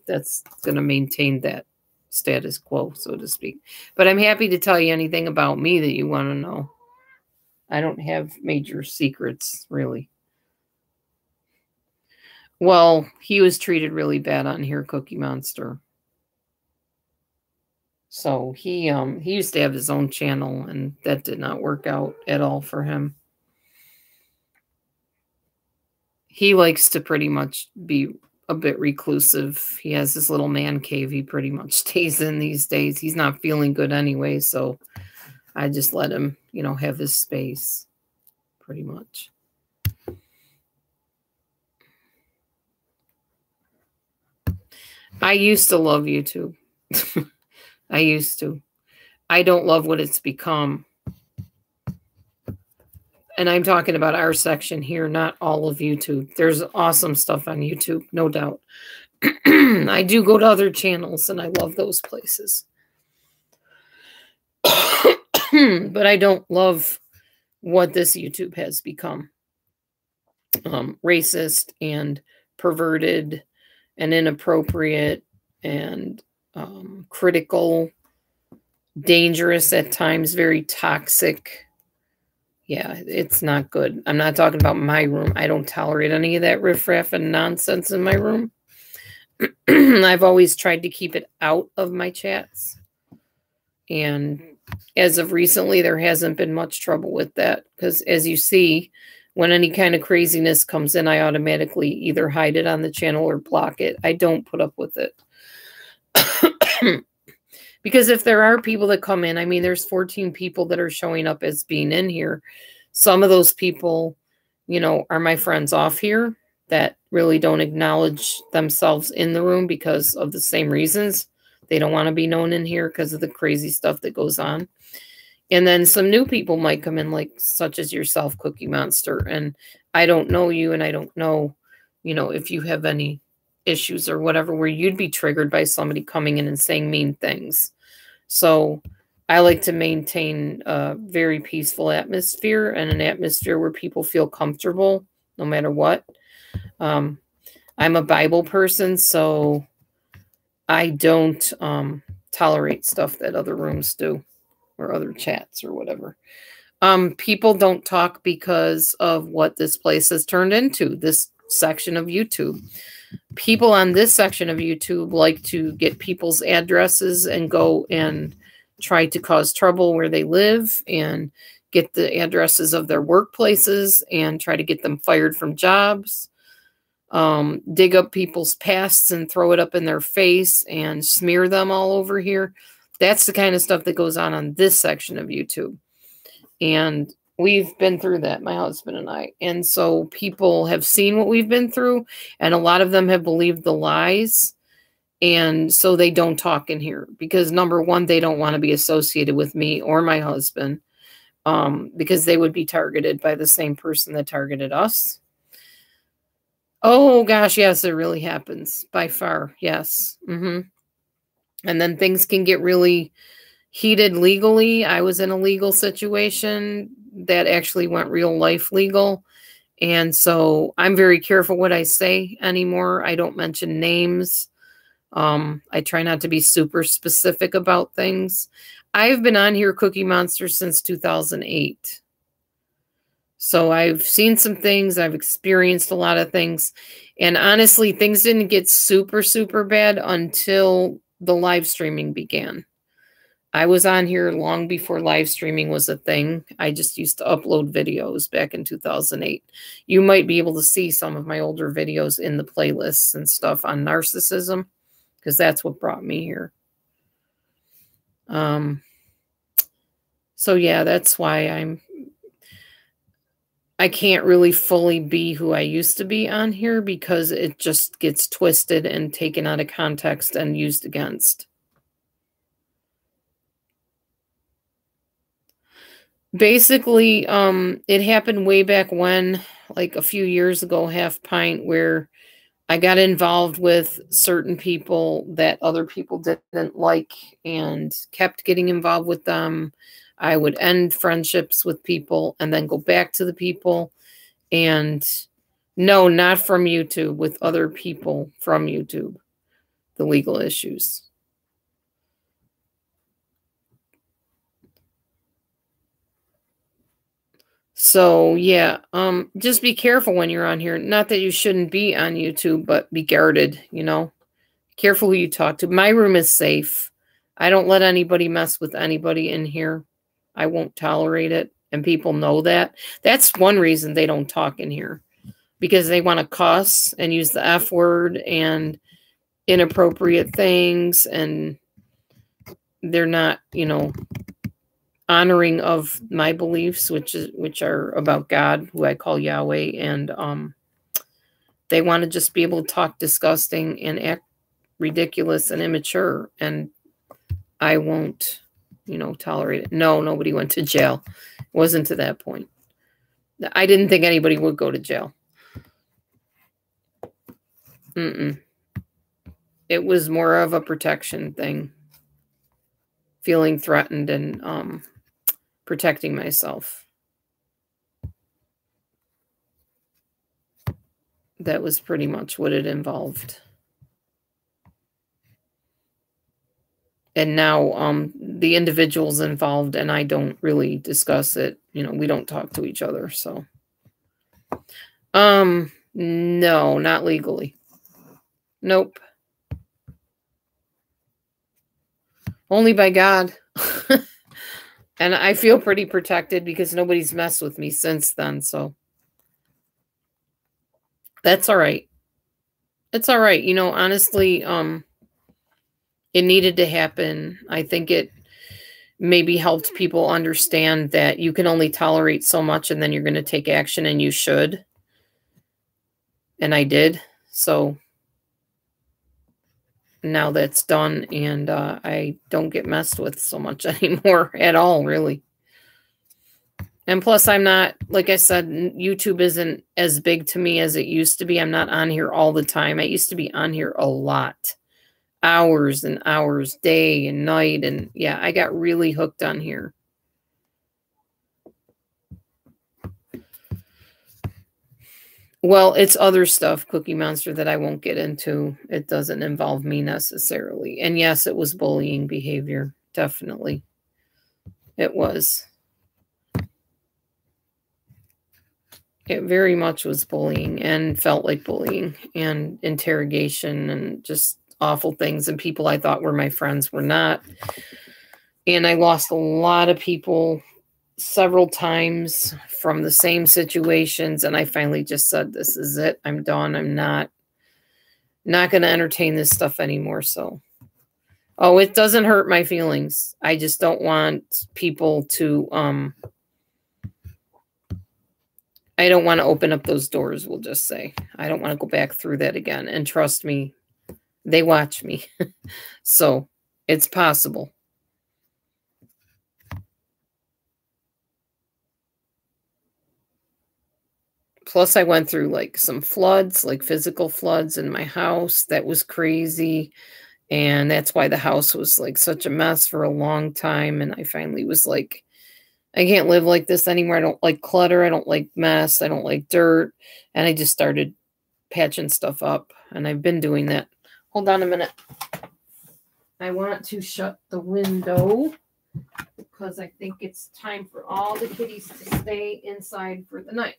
that's going to maintain that status quo, so to speak. But I'm happy to tell you anything about me that you want to know. I don't have major secrets, really. Well, he was treated really bad on here, Cookie Monster. So he used to have his own channel, and that did not work out at all for him. He likes to pretty much be a bit reclusive. He has this little man cave he pretty much stays in these days. He's not feeling good anyway, so I just let him, have his space pretty much. I used to love YouTube. I used to. I don't love what it's become. And I'm talking about our section here, not all of YouTube. There's awesome stuff on YouTube, no doubt. I do go to other channels, and I love those places. But I don't love what this YouTube has become. Racist and perverted and inappropriate and critical, dangerous at times, very toxic. Yeah, it's not good. I'm not talking about my room. I don't tolerate any of that riffraff and nonsense in my room. I've always tried to keep it out of my chats. And as of recently, there hasn't been much trouble with that. Because as you see, when any kind of craziness comes in, I automatically either hide it on the channel or block it. I don't put up with it. Because if there are people that come in, I mean, there's 14 people that are showing up as being in here. Some of those people, are my friends off here that really don't acknowledge themselves in the room because of the same reasons. They don't want to be known in here because of the crazy stuff that goes on. And then some new people might come in, like such as yourself, Cookie Monster. And I don't know you, and I don't know, if you have any issues or whatever where you'd be triggered by somebody coming in and saying mean things. So I like to maintain a very peaceful atmosphere and an atmosphere where people feel comfortable no matter what. I'm a Bible person, so I don't tolerate stuff that other rooms do or other chats or whatever. People don't talk because of what this place has turned into, this section of YouTube. People on this section of YouTube like to get people's addresses and go and try to cause trouble where they live and get the addresses of their workplaces and try to get them fired from jobs. Dig up people's pasts and throw it up in their face and smear them all over here. That's the kind of stuff that goes on this section of YouTube. And we've been through that, my husband and I. And so people have seen what we've been through, and a lot of them have believed the lies. And so they don't talk in here because, number one, they don't want to be associated with me or my husband because they would be targeted by the same person that targeted us. Oh, gosh, yes, it really happens. By far, yes. And then things can get really heated legally. I was in a legal situation that actually went real life legal. And so I'm very careful what I say anymore. I don't mention names. I try not to be super specific about things. I've been on here, Cookie Monster, since 2008. So I've seen some things. I've experienced a lot of things. And honestly, things didn't get super, super bad until the live streaming began. I was on here long before live streaming was a thing. I just used to upload videos back in 2008. You might be able to see some of my older videos in the playlists and stuff on narcissism, because that's what brought me here. So yeah, that's why I can't really fully be who I used to be on here, because it just gets twisted and taken out of context and used against. Basically, it happened way back when, like a few years ago, Half Pint, where I got involved with certain people that other people didn't like and kept getting involved with them. I would end friendships with people and then go back to the people. And no, not from YouTube, with other people from YouTube, the legal issues. So yeah, just be careful when you're on here. Not that you shouldn't be on YouTube, but be guarded, you know. Careful who you talk to. My room is safe. I don't let anybody mess with anybody in here. I won't tolerate it. And people know that. That's one reason they don't talk in here. Because they want to cuss and use the F word and inappropriate things. And they're not, you know, honoring of my beliefs, which are about God, who I call Yahweh. And they want to just be able to talk disgusting and act ridiculous and immature, and I won't, you know, tolerate it. No, nobody went to jail. It wasn't to that point. I didn't think anybody would go to jail. It was more of a protection thing, feeling threatened and protecting myself. That was pretty much what it involved. And now the individuals involved and I don't really discuss it. You know, we don't talk to each other. So, no, not legally. Nope. Only by God. And I feel pretty protected because nobody's messed with me since then. So that's all right. It's all right. You know, honestly, it needed to happen. I think it maybe helped people understand that you can only tolerate so much and then you're going to take action, and you should. And I did. So now that's done, and I don't get messed with so much anymore at all, really. And plus, I'm not, like I said, YouTube isn't as big to me as it used to be. I'm not on here all the time. I used to be on here a lot. Hours and hours, day and night. And yeah, I got really hooked on here. Well, it's other stuff, Cookie Monster, that I won't get into. It doesn't involve me necessarily. And yes, it was bullying behavior. Definitely. It was. It very much was bullying and felt like bullying and interrogation and just awful things. And people I thought were my friends were not. And I lost a lot of people several times from the same situations. And I finally just said, this is it. I'm done. I'm not going to entertain this stuff anymore. So, oh, it doesn't hurt my feelings. I just don't want people to, I don't want to open up those doors, we'll just say. I don't want to go back through that again. And trust me, they watch me. So it's possible. Plus, I went through like some floods, like physical floods in my house. That was crazy. And that's why the house was like such a mess for a long time. And I finally was like, I can't live like this anymore. I don't like clutter. I don't like mess. I don't like dirt. And I just started patching stuff up. And I've been doing that. Hold on a minute. I want to shut the window because I think it's time for all the kitties to stay inside for the night.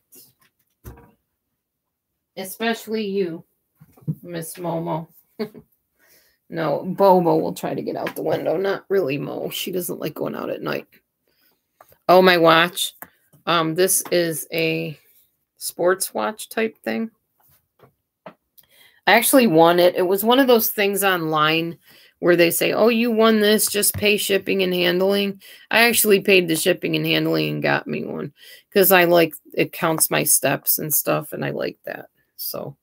Especially you, Miss Momo. No, Bobo will try to get out the window. Not really Mo. She doesn't like going out at night. Oh, my watch. This is a sports watch type thing. I actually won it. It was one of those things online where they say, oh, you won this, just pay shipping and handling. I actually paid the shipping and handling and got me one because I like, it counts my steps and stuff, and I like that. So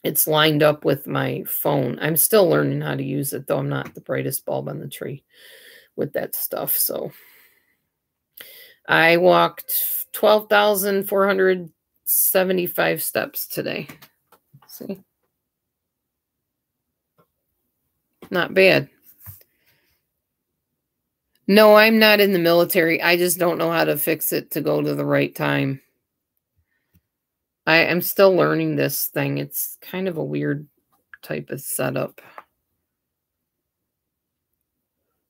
it's lined up with my phone. I'm still learning how to use it, though I'm not the brightest bulb on the tree with that stuff. So I walked 12,475 steps today. See? Not bad. No, I'm not in the military. I just don't know how to fix it to go to the right time. I'm still learning this thing. It's kind of a weird type of setup.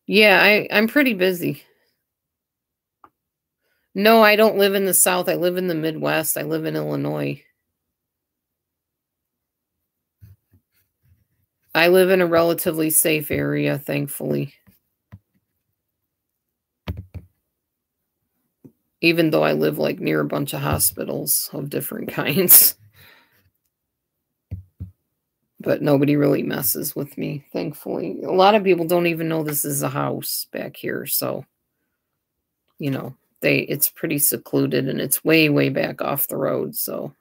Yeah, I'm pretty busy. No, I don't live in the South. I live in the Midwest. I live in Illinois. I live in a relatively safe area, thankfully. Even though I live like near a bunch of hospitals of different kinds. But nobody really messes with me, thankfully. A lot of people don't even know this is a house back here, so you know, it's pretty secluded and it's way, way back off the road, so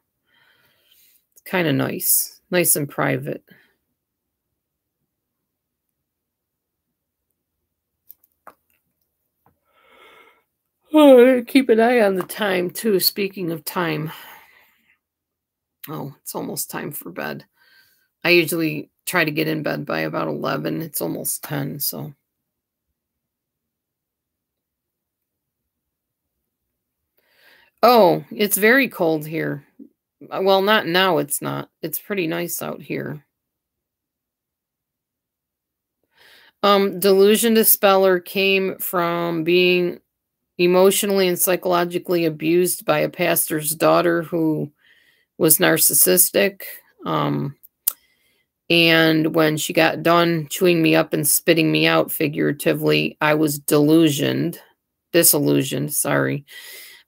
it's kind of nice. Nice and private. Oh, keep an eye on the time too. Speaking of time. Oh, it's almost time for bed. I usually try to get in bed by about 11. It's almost 10, so. Oh, it's very cold here. Well, not now, it's not. It's pretty nice out here. Delusion dispeller came from being emotionally and psychologically abused by a pastor's daughter who was narcissistic. And when she got done chewing me up and spitting me out figuratively, I was disillusioned, sorry.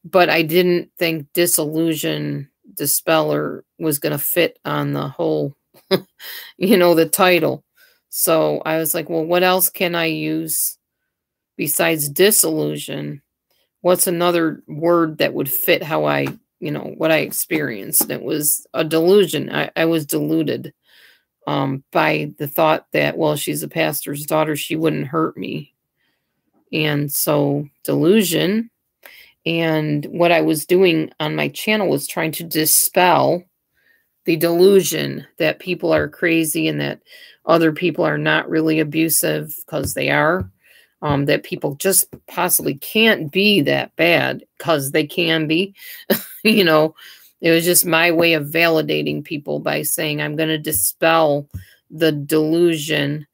But I didn't think disillusion dispeller was going to fit on the whole, the title. So I was like, well, what else can I use besides disillusion? What's another word that would fit how I, what I experienced? It was a delusion. I was deluded by the thought that, well, she's a pastor's daughter, she wouldn't hurt me. And so delusion. And what I was doing on my channel was trying to dispel the delusion that people are crazy and that other people are not really abusive, because they are. That people just possibly can't be that bad, because they can be. It was just my way of validating people by saying, I'm going to dispel the delusion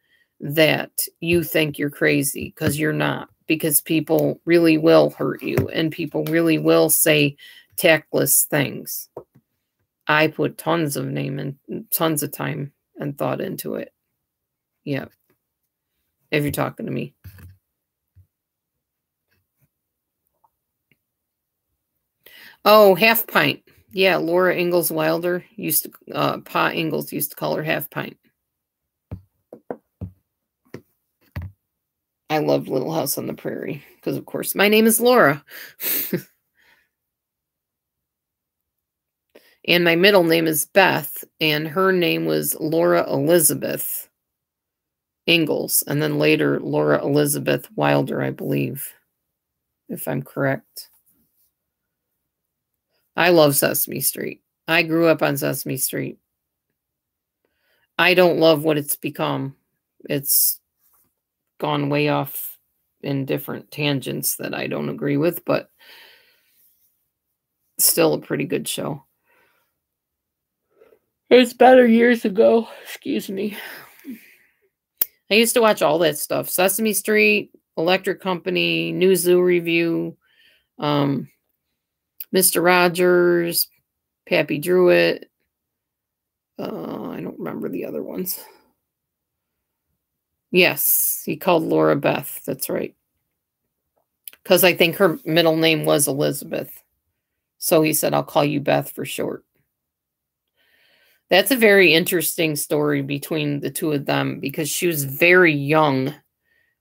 that you think you're crazy, because you're not. Because people really will hurt you and people really will say tactless things. I put tons of tons of time and thought into it. Yeah. If you're talking to me. Oh, half pint. Yeah, Laura Ingalls Wilder used to, Pa Ingalls used to call her half pint. I love Little House on the Prairie because, of course, my name is Laura. And my middle name is Beth, and her name was Laura Elizabeth Ingalls, and then later Laura Elizabeth Wilder, I believe, if I'm correct. I love Sesame Street. I grew up on Sesame Street. I don't love what it's become. It's gone way off in different tangents that I don't agree with, but still a pretty good show. It's better years ago. Excuse me. I used to watch all that stuff. Sesame Street, Electric Company, New Zoo Review, Mr. Rogers, Pappy Druitt. I don't remember the other ones. Yes, he called Laura Beth. That's right. Because I think her middle name was Elizabeth. So he said, I'll call you Beth for short. That's a very interesting story between the two of them, because she was very young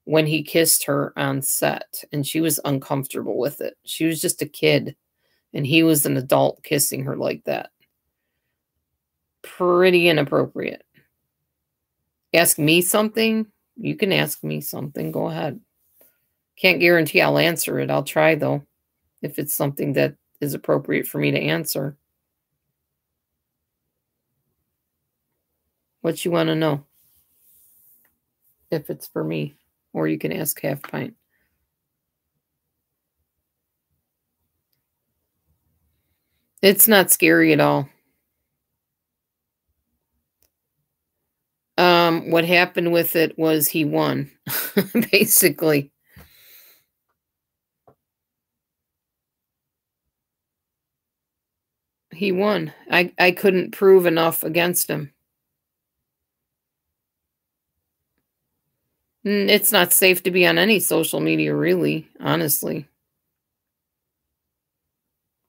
when he kissed her on set, and she was uncomfortable with it. She was just a kid, and he was an adult kissing her like that. Pretty inappropriate. Ask me something? You can ask me something. Go ahead. Can't guarantee I'll answer it. I'll try, though, if it's something that is appropriate for me to answer. What you want to know? If it's for me. Or you can ask Half Pint. It's not scary at all. What happened with it was he won, basically. He won. I couldn't prove enough against him. It's not safe to be on any social media, really, honestly.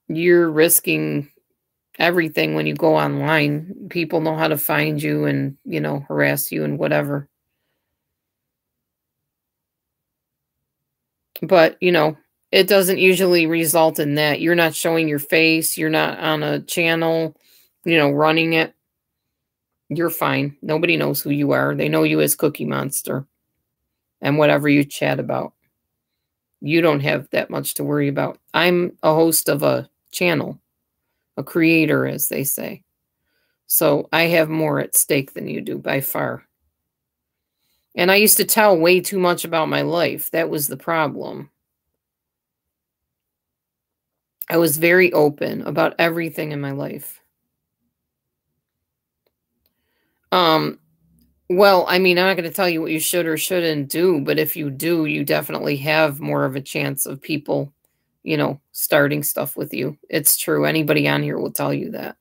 You're risking everything when you go online. People know how to find you and, harass you and whatever. But, it doesn't usually result in that. You're not showing your face. You're not on a channel, running it. You're fine. Nobody knows who you are. They know you as Cookie Monster and whatever you chat about. You don't have that much to worry about. I'm a host of a channel, a creator, as they say. So I have more at stake than you do by far. And I used to tell way too much about my life. That was the problem. I was very open about everything in my life. Well, I mean, I'm not going to tell you what you should or shouldn't do, but if you do, you definitely have more of a chance of people, starting stuff with you. It's true. Anybody on here will tell you that.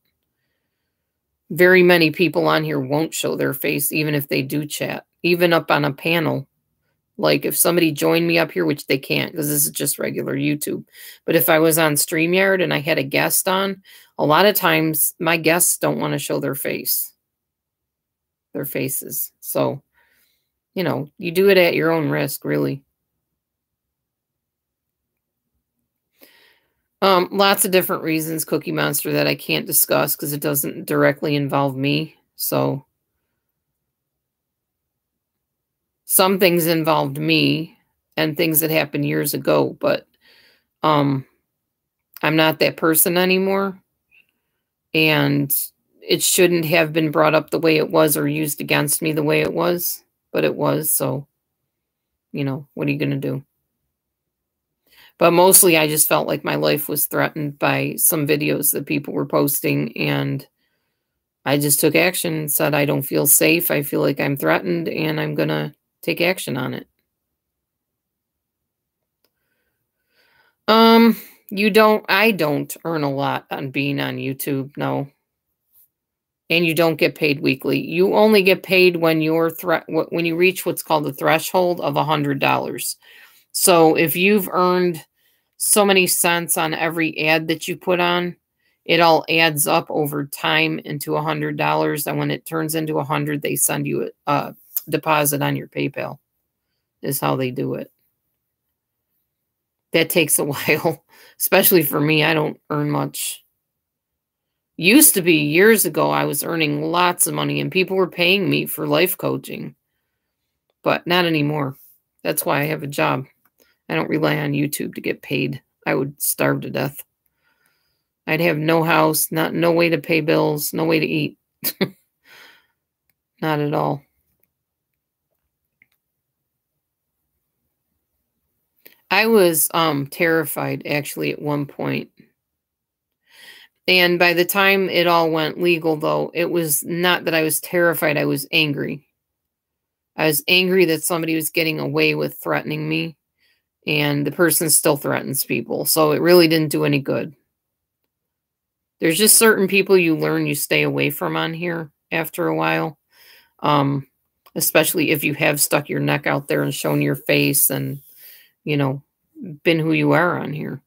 Very many people on here won't show their face, even if they do chat, even up on a panel. Like if somebody joined me up here, which they can't because this is just regular YouTube. But if I was on StreamYard and I had a guest on, a lot of times my guests don't want to show their faces. So, you do it at your own risk, really. Lots of different reasons, Cookie Monster, that I can't discuss because it doesn't directly involve me. So some things involved me and things that happened years ago, but I'm not that person anymore. And it shouldn't have been brought up the way it was or used against me the way it was, but it was. So, what are you going to do? But mostly I just felt like my life was threatened by some videos that people were posting, and I just took action and said, I don't feel safe. I feel like I'm threatened, and I'm going to take action on it. I don't earn a lot on being on YouTube, no. And you don't get paid weekly. You only get paid when when you reach what's called the threshold of $100. So if you've earned so many cents on every ad that you put on, it all adds up over time into $100. And when it turns into 100, they send you a deposit on your PayPal, is how they do it. That takes a while, especially for me. I don't earn much. Used to be years ago, I was earning lots of money and people were paying me for life coaching, but not anymore. That's why I have a job. I don't rely on YouTube to get paid. I would starve to death. I'd have no house, no way to pay bills, no way to eat. Not at all. I was terrified actually at one point. And by the time it all went legal, though, it was not that I was terrified. I was angry. I was angry that somebody was getting away with threatening me, and the person still threatens people. So it really didn't do any good. There's just certain people you learn you stay away from on here after a while, especially if you have stuck your neck out there and shown your face and, been who you are on here.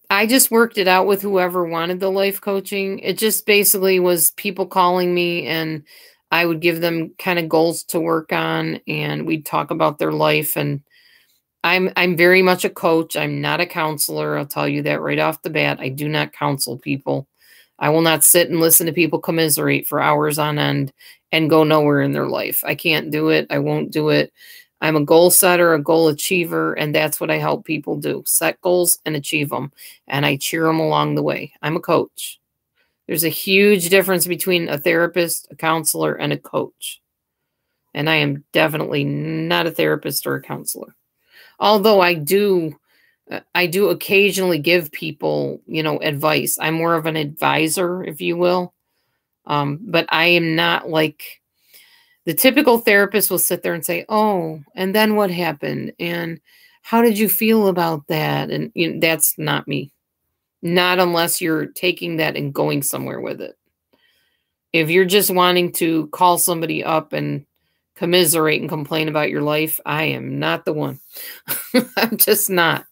I just worked it out with whoever wanted the life coaching. It just basically was people calling me and I would give them kind of goals to work on and we'd talk about their life. And I'm very much a coach. I'm not a counselor. I'll tell you that right off the bat. I do not counsel people. I will not sit and listen to people commiserate for hours on end and go nowhere in their life. I can't do it. I won't do it. I'm a goal setter, a goal achiever, and that's what I help people do. Set goals and achieve them, and I cheer them along the way. I'm a coach. There's a huge difference between a therapist, a counselor, and a coach. And I am definitely not a therapist or a counselor. Although I do I do occasionally give people, advice. I'm more of an advisor, if you will. But I am not like the typical therapist will sit there and say, "Oh, and then what happened? And how did you feel about that?" And that's not me. Not unless you're taking that and going somewhere with it. If you're just wanting to call somebody up and commiserate and complain about your life, I am not the one. I'm just not.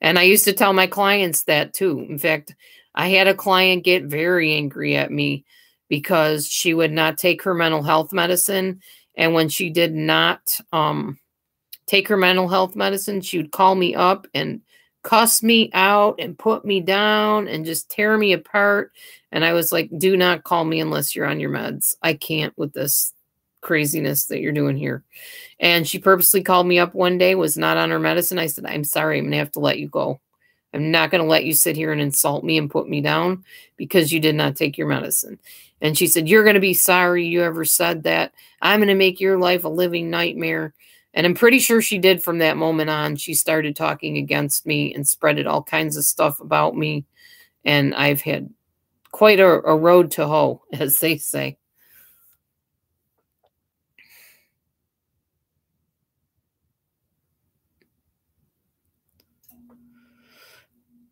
And I used to tell my clients that too. In fact, I had a client get very angry at me because she would not take her mental health medicine. And when she did not take her mental health medicine, she would call me up and cuss me out and put me down and just tear me apart. And I was like, do not call me unless you're on your meds. I can't with this craziness that you're doing here. And she purposely called me up one day, was not on her medicine. I said, I'm sorry, I'm going to have to let you go. I'm not going to let you sit here and insult me and put me down because you did not take your medicine. And she said, you're going to be sorry you ever said that. I'm going to make your life a living nightmare. And I'm pretty sure she did from that moment on. She started talking against me and spreaded all kinds of stuff about me. And I've had quite a road to hoe, as they say.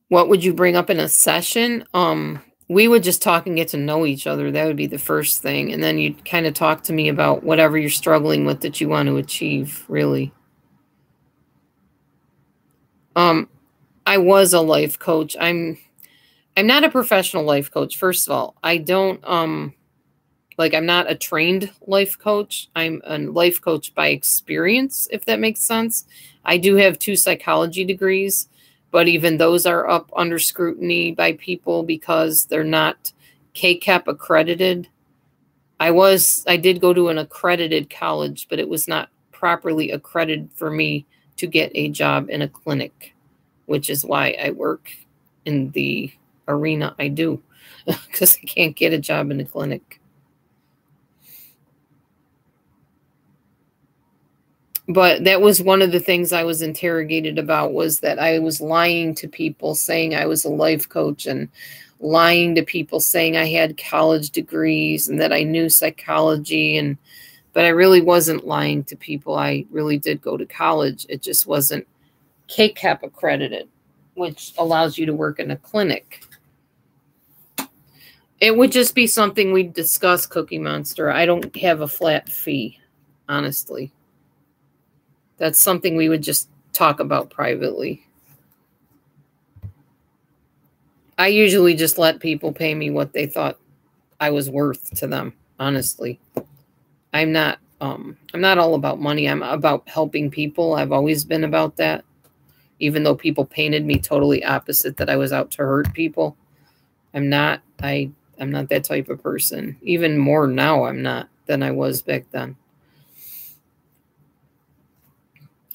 What would you bring up in a session? We would just talk and get to know each other. That would be the first thing. And then you'd kind of talk to me about whatever you're struggling with that you want to achieve, really. I was a life coach. I'm not a professional life coach, first of all. I don't I'm not a trained life coach. I'm a life coach by experience, if that makes sense. I do have 2 psychology degrees, but even those are up under scrutiny by people because they're not KCAP accredited. I did go to an accredited college, but it was not properly accredited for me to get a job in a clinic, which is why I work in the arena I do, because I can't get a job in a clinic. But that was one of the things I was interrogated about, was that I was lying to people saying I was a life coach, and lying to people saying I had college degrees and that I knew psychology. But I really wasn't lying to people. I really did go to college. It just wasn't KCAP accredited, which allows you to work in a clinic. It would just be something we'd discuss, Cookie Monster. I don't have a flat fee, honestly. That's something we would just talk about privately. I usually just let people pay me what they thought I was worth to them, honestly. I'm not all about money. I'm about helping people. I've always been about that. Even though people painted me totally opposite, that I was out to hurt people. I'm not that type of person. Even more now I'm not than I was back then.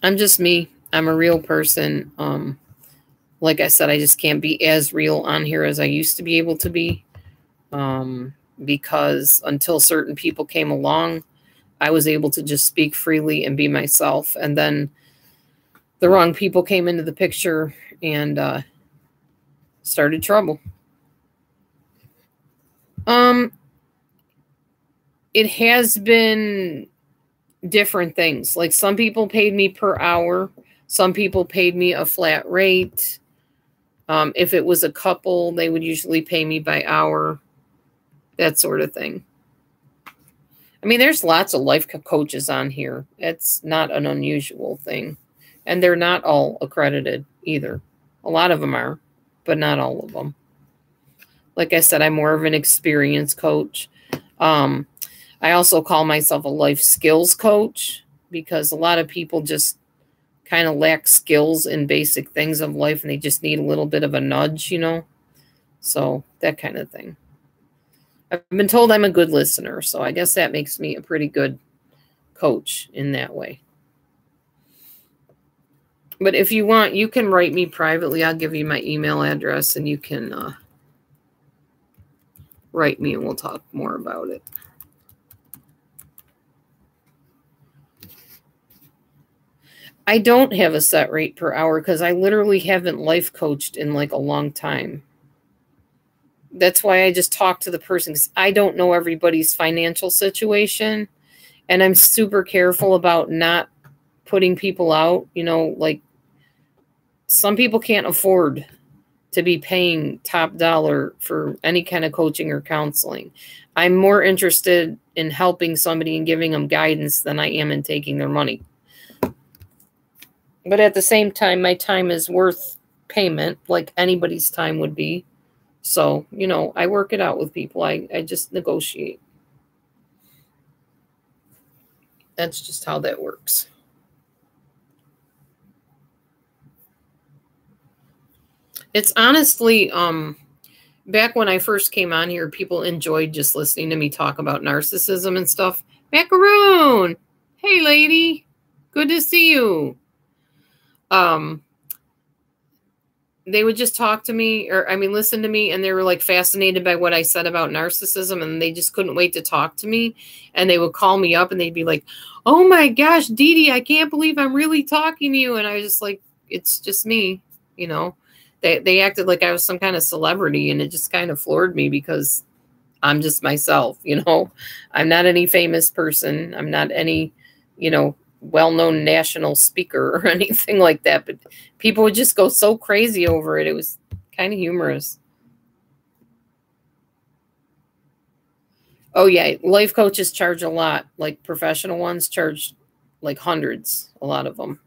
I'm just me. I'm a real person. Like I said, I just can't be as real on here as I used to be able to be. Because until certain people came along, I was able to just speak freely and be myself. And then the wrong people came into the picture and started trouble. It has been different things. Like, some people paid me per hour. Some people paid me a flat rate. If it was a couple, they would usually pay me by hour, that sort of thing. I mean, there's lots of life coaches on here. It's not an unusual thing. And they're not all accredited either. A lot of them are, but not all of them. Like I said, I'm more of an experience coach. I also call myself a life skills coach, because a lot of people just kind of lack skills in basic things of life, and they just need a little bit of a nudge, So that kind of thing. I've been told I'm a good listener, so I guess that makes me a pretty good coach in that way. But if you want, you can write me privately. I'll give you my email address, and you can write me, and we'll talk more about it. I don't have a set rate per hour because I literally haven't life coached in like a long time. That's why I just talk to the person because I don't know everybody's financial situation. And I'm super careful about not putting people out. You know, like some people can't afford to be paying top dollar for any kind of coaching or counseling. I'm more interested in helping somebody and giving them guidance than I am in taking their money. But at the same time, my time is worth payment, like anybody's time would be. So, you know, I work it out with people. I just negotiate. That's just how that works. It's honestly, back when I first came on here, people enjoyed just listening to me talk about narcissism and stuff. Macaroon! Hey, lady. Good to see you. They would just talk to me, or I mean, listen to me, and they were like fascinated by what I said about narcissism, and they just couldn't wait to talk to me. And they would call me up and they'd be like, "Oh my gosh, Dee Dee, I can't believe I'm really talking to you." And I was just like, "It's just me," you know. They acted like I was some kind of celebrity, and it just kind of floored me because I'm just myself, you know. I'm not any famous person. I'm not any, you know, well-known national speaker or anything like that. But people would just go so crazy over it. It was kind of humorous. Oh yeah, life coaches charge a lot. Like professional ones charge like hundreds, a lot of them.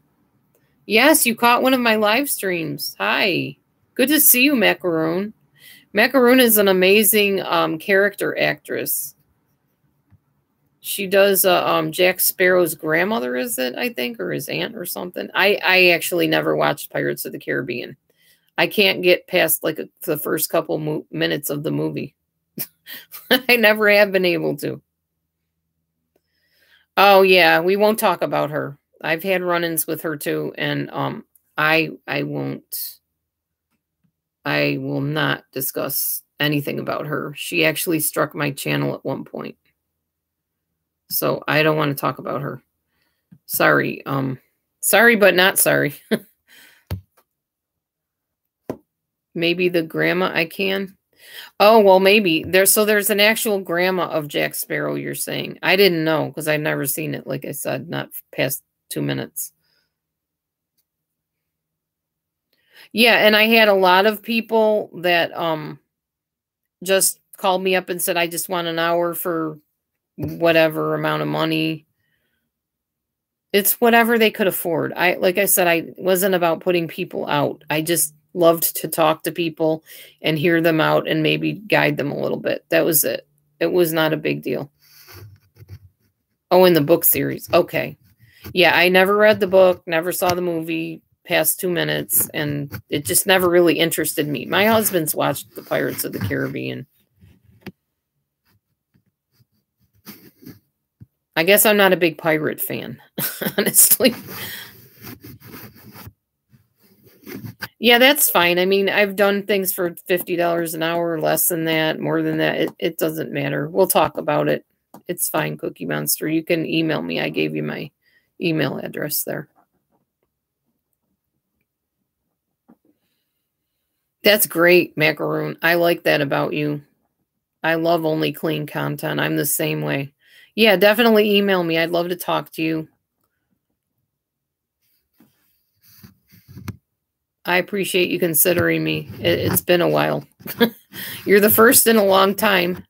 Yes, you caught one of my live streams. Hi. Good to see you, Macaroon. Macaroon is an amazing character actress. She does Jack Sparrow's grandmother, is it, I think, or his aunt or something. I actually never watched Pirates of the Caribbean. I can't get past like the first couple minutes of the movie. I never have been able to. Oh yeah, we won't talk about her. I've had run-ins with her too, and I won't. I will not discuss anything about her. She actually struck my channel at one point. So I don't want to talk about her. Sorry. Sorry, but not sorry. Maybe the grandma I can. Oh, well, maybe. There's an actual grandma of Jack Sparrow, you're saying. I didn't know because I've never seen it, like I said, not past 2 minutes. Yeah, and I had a lot of people that just called me up and said, I just want an hour for whatever amount of money. It's whatever they could afford. Like I said, I wasn't about putting people out. I just loved to talk to people and hear them out and maybe guide them a little bit. That was it. It was not a big deal. Oh, in the book series. Okay. Yeah, I never read the book, never saw the movie past 2 minutes, and it just never really interested me. My husband's watched the Pirates of the Caribbean. I guess I'm not a big pirate fan, honestly. Yeah, that's fine. I mean, I've done things for $50 an hour, less than that, more than that. It doesn't matter. We'll talk about it. It's fine, Cookie Monster. You can email me. I gave you my email address there. That's great, Macaroon. I like that about you. I love only clean content. I'm the same way. Yeah, definitely email me. I'd love to talk to you. I appreciate you considering me. It's been a while. You're the first in a long time.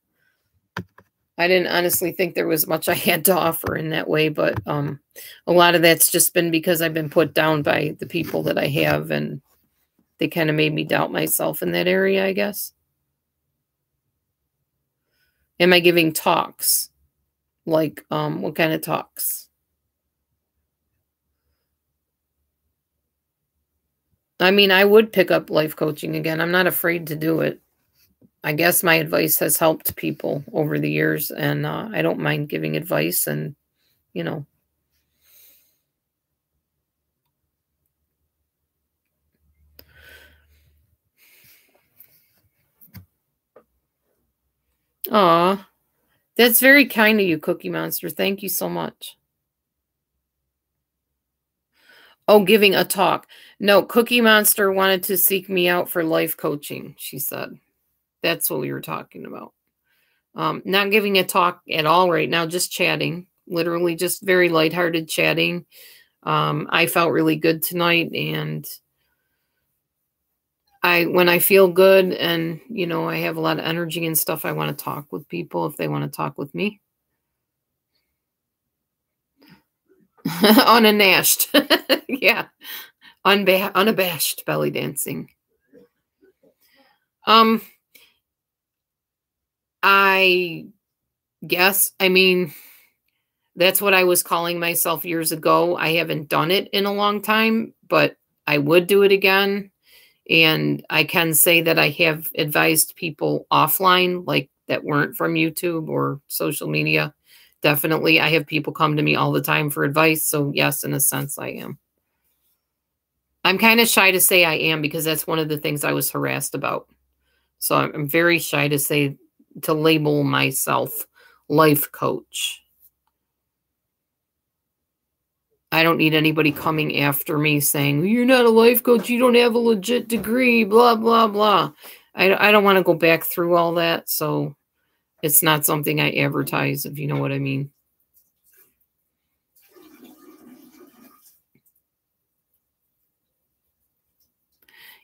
I didn't honestly think there was much I had to offer in that way, but a lot of that's just been because I've been put down by the people that I have, and they kind of made me doubt myself in that area, I guess. Am I giving talks? Like, what kind of talks? I mean, I would pick up life coaching again. I'm not afraid to do it. I guess my advice has helped people over the years, and I don't mind giving advice and, you know. Aw, that's very kind of you, Cookie Monster. Thank you so much. Oh, giving a talk. No, Cookie Monster wanted to seek me out for life coaching, she said. That's what we were talking about. Not giving a talk at all right now, just chatting. Literally just very lighthearted chatting. I felt really good tonight, and when I feel good and, you know, I have a lot of energy and stuff, I want to talk with people if they want to talk with me. Unabashed. Yeah. Unabashed belly dancing. I guess, I mean, that's what I was calling myself years ago. I haven't done it in a long time, but I would do it again. And I can say that I have advised people offline, like that weren't from YouTube or social media. Definitely, I have people come to me all the time for advice. So yes, in a sense, I am. I'm kind of shy to say I am because that's one of the things I was harassed about. So I'm very shy to say, to label myself life coach. I don't need anybody coming after me saying, you're not a life coach, you don't have a legit degree, blah, blah, blah. I don't want to go back through all that, so it's not something I advertise, if you know what I mean.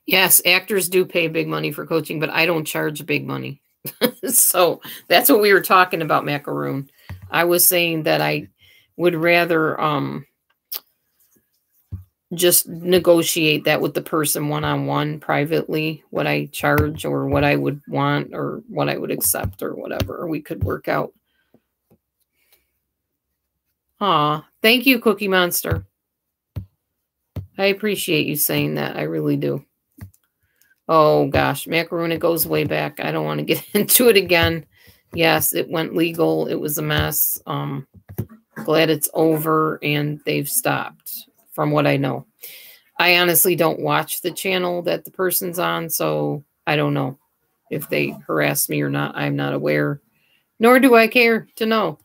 Yes, actors do pay big money for coaching, but I don't charge big money. So that's what we were talking about, Macaroon. I was saying that I would rather just negotiate that with the person one-on-one privately, what I charge or what I would want or what I would accept or whatever we could work out. Aw, thank you, Cookie Monster. I appreciate you saying that. I really do. Oh, gosh, Macaroon, it goes way back. I don't want to get into it again. Yes, it went legal. It was a mess. Glad it's over and they've stopped, from what I know. I honestly don't watch the channel that the person's on, so I don't know if they harass me or not. I'm not aware, nor do I care to know.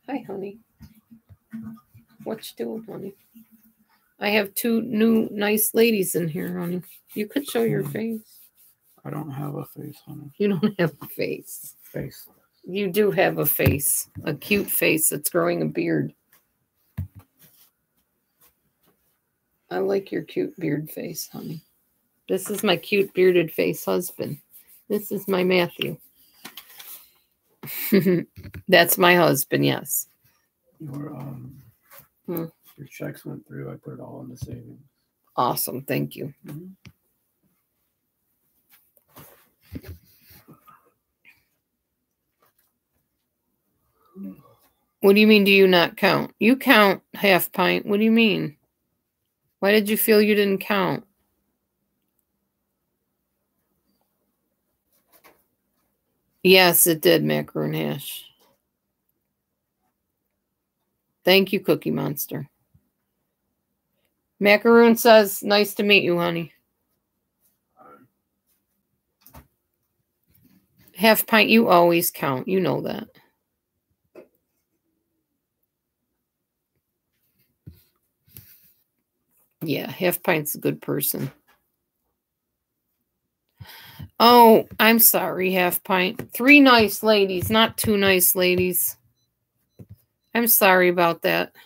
Hi, honey. What you doing, honey? I have two new nice ladies in here, honey. You could show your face. I don't have a face, honey. You don't have a face. Face. You do have a face, a cute face that's growing a beard. I like your cute beard face, honey. This is my cute bearded face husband. This is my Matthew. That's my husband, yes. Your checks went through. I put it all in the savings. Awesome. Thank you. Mm-hmm. What do you mean, do you not count? You count, half pint. What do you mean? Why did you feel you didn't count? Yes, it did, Macaroon Hash. Thank you, Cookie Monster. Macaroon says, nice to meet you, honey. Half pint, you always count. You know that. Yeah, half pint's a good person. Oh, I'm sorry, half pint. 3 nice ladies, not 2 nice ladies. I'm sorry about that.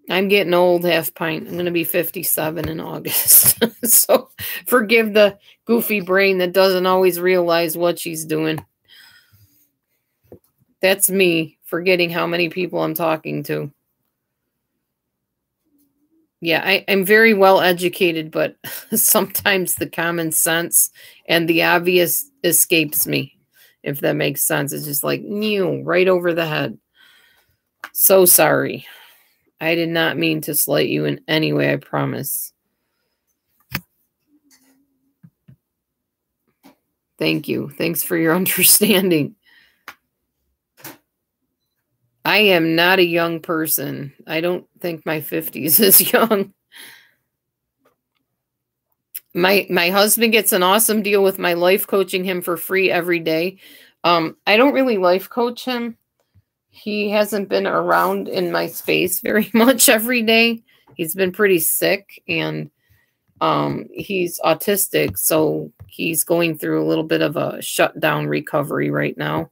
I'm getting old, half pint. I'm going to be 57 in August. So forgive the goofy brain that doesn't always realize what she's doing. That's me forgetting how many people I'm talking to. Yeah, I'm very well educated, but sometimes the common sense and the obvious escapes me, if that makes sense. It's just like, right over the head. So sorry. I did not mean to slight you in any way, I promise. Thank you. Thanks for your understanding. I am not a young person. I don't think my 50s is young. My husband gets an awesome deal with my life coaching him for free every day. I don't really life coach him. He hasn't been around in my space very much every day. He's been pretty sick, and he's autistic, so he's going through a little bit of a shutdown recovery right now.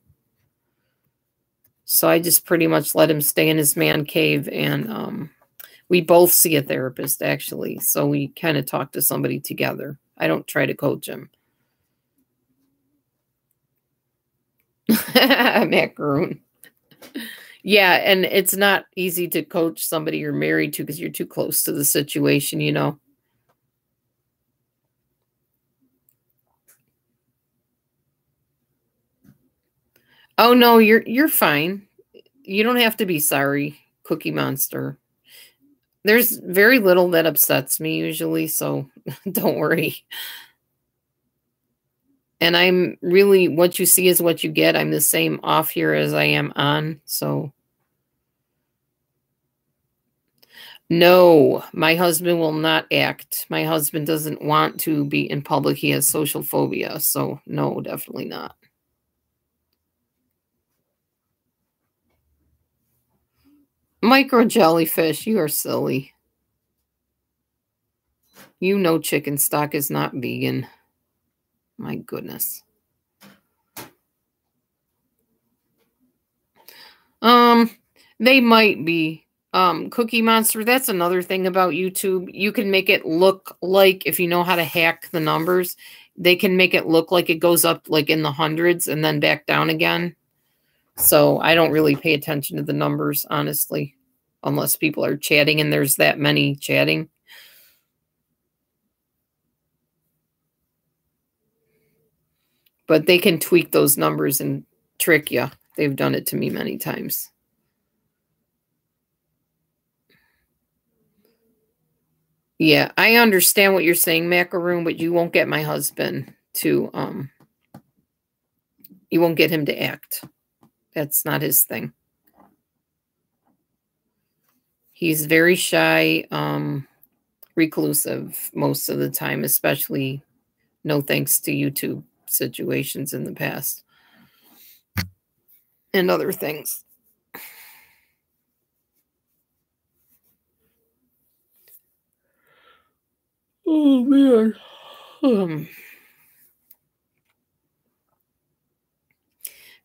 So I just pretty much let him stay in his man cave, and we both see a therapist, actually. So we kind of talk to somebody together. I don't try to coach him. Macaroon. Yeah, and it's not easy to coach somebody you're married to because you're too close to the situation, you know. Oh no, you're fine. You don't have to be sorry, Cookie Monster. There's very little that upsets me usually, so don't worry. And I'm really, what you see is what you get. I'm the same off here as I am on, so. No, my husband will not act. My husband doesn't want to be in public. He has social phobia, so no, definitely not. Micro jellyfish, you are silly. You know chicken stock is not vegan. My goodness. They might be. Cookie Monster, that's another thing about YouTube. You can make it look like, if you know how to hack the numbers, they can make it look like it goes up like in the hundreds and then back down again. So I don't really pay attention to the numbers, honestly, unless people are chatting and there's that many chatting. But they can tweak those numbers and trick you. They've done it to me many times. Yeah, I understand what you're saying, Macaroon, but you won't get my husband to, you won't get him to act. That's not his thing. He's very shy, reclusive most of the time, especially no thanks to YouTube situations in the past and other things. Oh, man.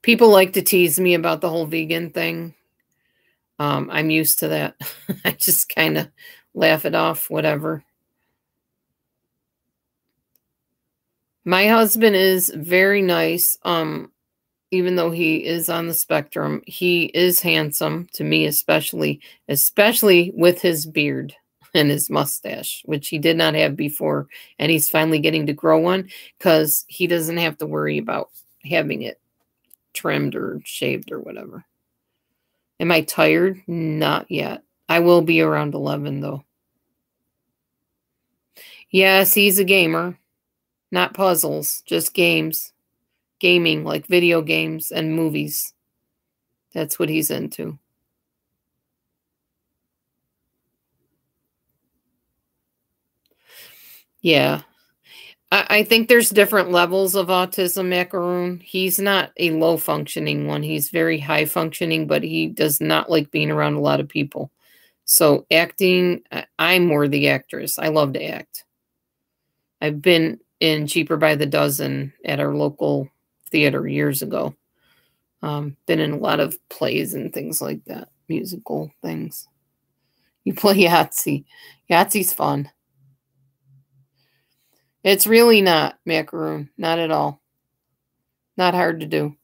People like to tease me about the whole vegan thing. I'm used to that. I just kind of laugh it off, whatever. My husband is very nice. Even though he is on the spectrum, he is handsome to me, especially with his beard and his mustache, which he did not have before. And he's finally getting to grow one because he doesn't have to worry about having it trimmed or shaved or whatever. Am I tired? Not yet. I will be around 11, though. Yes, he's a gamer. Not puzzles, just games. Gaming, like video games and movies. That's what he's into. Yeah. I think there's different levels of autism, Macaroon. He's not a low-functioning one. He's very high-functioning, but he does not like being around a lot of people. So acting, I'm more the actress. I love to act. I've been in Cheaper by the Dozen at our local theater years ago. Been in a lot of plays and things like that, musical things. You play Yahtzee. Yahtzee's fun. It's really not, Macaroon. Not at all. Not hard to do.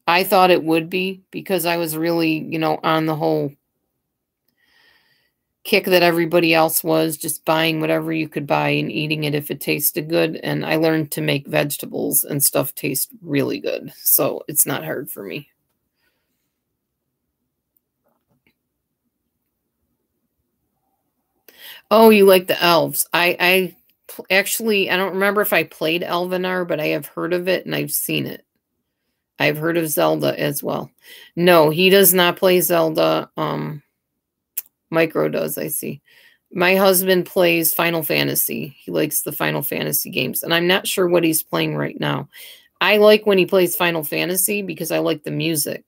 I thought it would be because I was really, on the whole kick that everybody else was, just buying whatever you could buy and eating it if it tasted good. And I learned to make vegetables and stuff taste really good. So it's not hard for me. Oh, you like the elves. I actually, I don't remember if I played Elvenar, but I have heard of it and I've seen it. I've heard of Zelda as well. No, he does not play Zelda. Micro does, I see. My husband plays Final Fantasy. He likes the Final Fantasy games, and I'm not sure what he's playing right now. I like when he plays Final Fantasy because I like the music.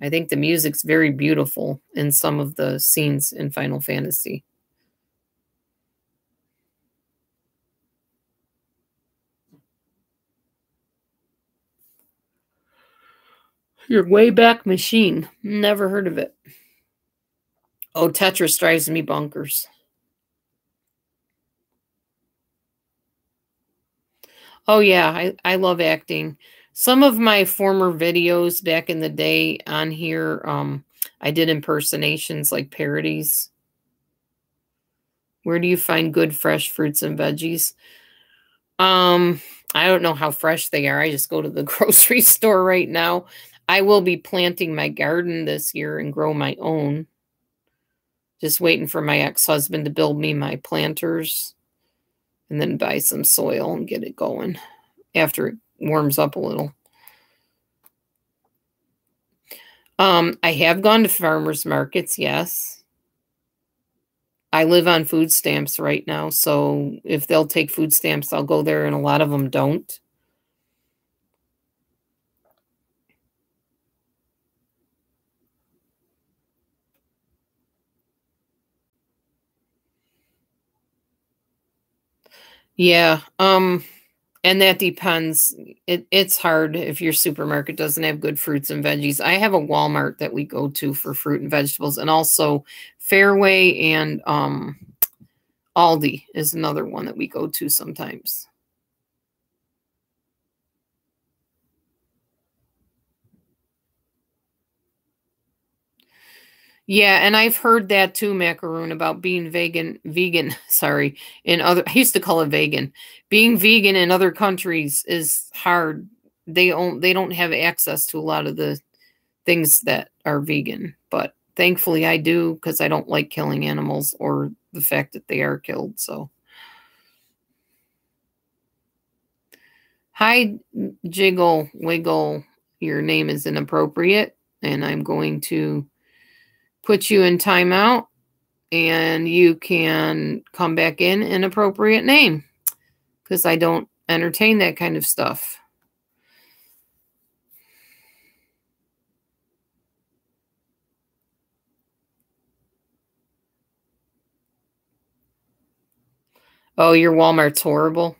I think the music's very beautiful in some of the scenes in Final Fantasy. Your Wayback Machine. Never heard of it. Oh, Tetris drives me bonkers. Oh, yeah, I love acting. Some of my former videos back in the day on here, I did impersonations like parodies. Where do you find good fresh fruits and veggies? I don't know how fresh they are. I just go to the grocery store right now. I will be planting my garden this year and grow my own. Just waiting for my ex-husband to build me my planters and then buy some soil and get it going after it warms up a little. I have gone to farmers markets, yes. I live on food stamps right now, so if they'll take food stamps, I'll go there, and a lot of them don't. Yeah, and that depends. It's hard if your supermarket doesn't have good fruits and veggies. I have a Walmart that we go to for fruit and vegetables, and also Fairway and Aldi is another one that we go to sometimes. Yeah, and I've heard that too, Macaroon, about being vegan, sorry, in other, I used to call it vegan. Being vegan in other countries is hard. They don't have access to a lot of the things that are vegan, but thankfully I do because I don't like killing animals or the fact that they are killed, so. Hi, Jiggle Wiggle. Your name is inappropriate, and I'm going to put you in timeout, and you can come back in an appropriate name because I don't entertain that kind of stuff. Oh, your Walmart's horrible.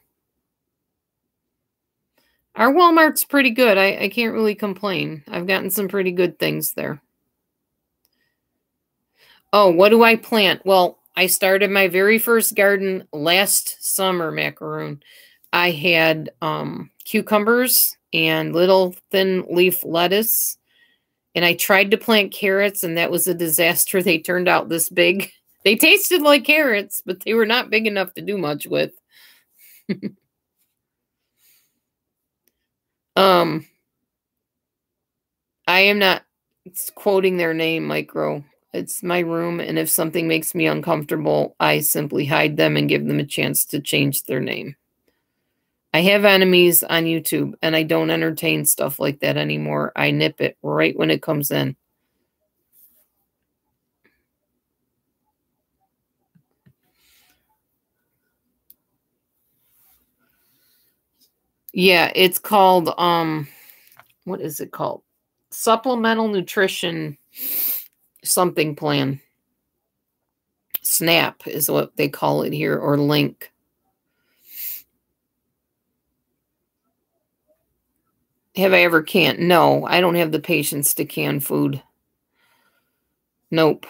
Our Walmart's pretty good. I can't really complain. I've gotten some pretty good things there. Oh, what do I plant? Well, I started my very first garden last summer, Macaroon. I had cucumbers and little thin leaf lettuce. And I tried to plant carrots, and that was a disaster. They turned out this big. They tasted like carrots, but they were not big enough to do much with. I am not quoting their name, Micro. It's my room, and if something makes me uncomfortable, I simply hide them and give them a chance to change their name. I have enemies on YouTube, and I don't entertain stuff like that anymore. I nip it right when it comes in. Yeah, it's called, what is it called? Supplemental Nutrition something plan. SNAP is what they call it here, or link. Have I ever canned? No, I don't have the patience to can food. Nope.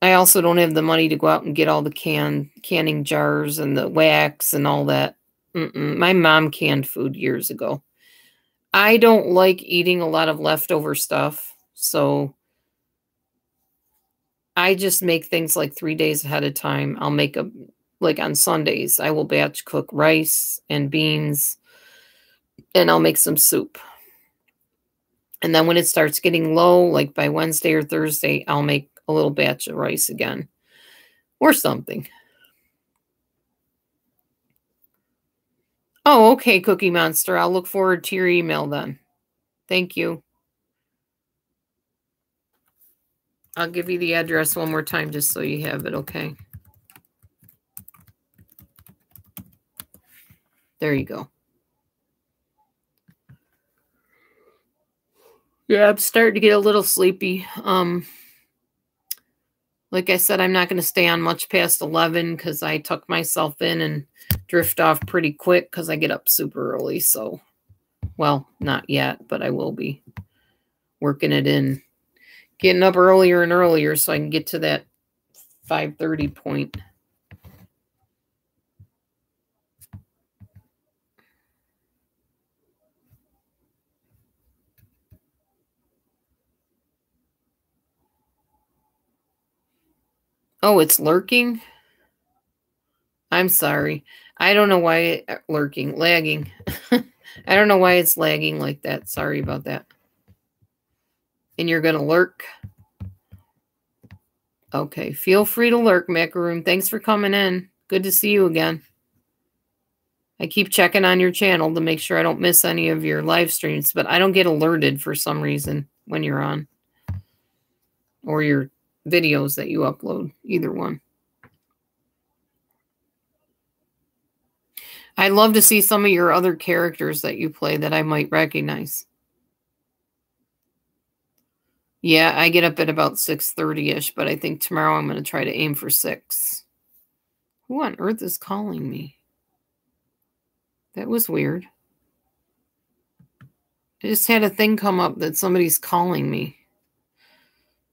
I also don't have the money to go out and get all the canning jars and the wax and all that. My mom canned food years ago. I don't like eating a lot of leftover stuff, so I just make things like 3 days ahead of time. I'll make like on Sundays, I will batch cook rice and beans, and I'll make some soup. And then when it starts getting low, like by Wednesday or Thursday, I'll make a little batch of rice again or something. Oh, okay, Cookie Monster. I'll look forward to your email then. Thank you. I'll give you the address one more time just so you have it, okay? There you go. Yeah, I'm starting to get a little sleepy. Like I said, I'm not going to stay on much past 11 because I tuck myself in and drift off pretty quick because I get up super early. So, well, not yet, but I will be working it in. Getting up earlier and earlier so I can get to that 5:30 point. Oh, it's lurking? I'm sorry. I don't know why lagging. I don't know why it's lagging like that. Sorry about that. And you're going to lurk? Okay, feel free to lurk, Macaroon. Thanks for coming in. Good to see you again. I keep checking on your channel to make sure I don't miss any of your live streams, but I don't get alerted for some reason when you're on. Or your videos that you upload, either one. I'd love to see some of your other characters that you play that I might recognize. Yeah, I get up at about 6:30-ish, but I think tomorrow I'm going to try to aim for 6. Who on earth is calling me? That was weird. I just had a thing come up that somebody's calling me.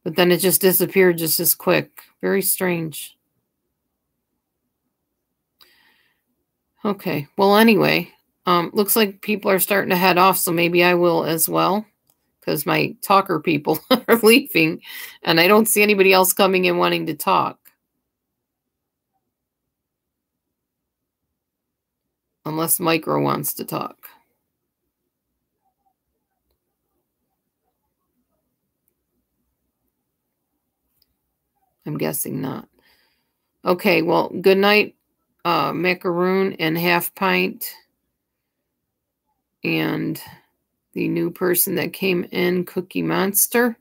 But then it just disappeared just as quick. Very strange. Okay. Well, anyway, looks like people are starting to head off, so maybe I will as well. Because my talker people are leaving. And I don't see anybody else coming in wanting to talk. Unless Micro wants to talk. I'm guessing not. Okay, well, good night, Macaroon and Half Pint. And the new person that came in, Cookie Monster.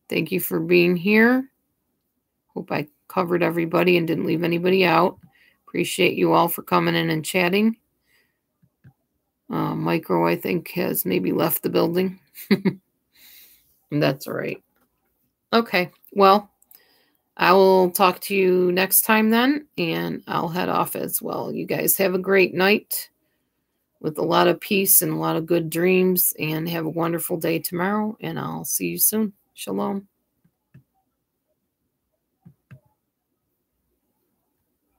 Thank you for being here. Hope I covered everybody and didn't leave anybody out. Appreciate you all for coming in and chatting. Micro, I think, has maybe left the building. And that's all right. Okay, well, I will talk to you next time then, and I'll head off as well. You guys have a great night with a lot of peace and a lot of good dreams, and have a wonderful day tomorrow, and I'll see you soon. Shalom.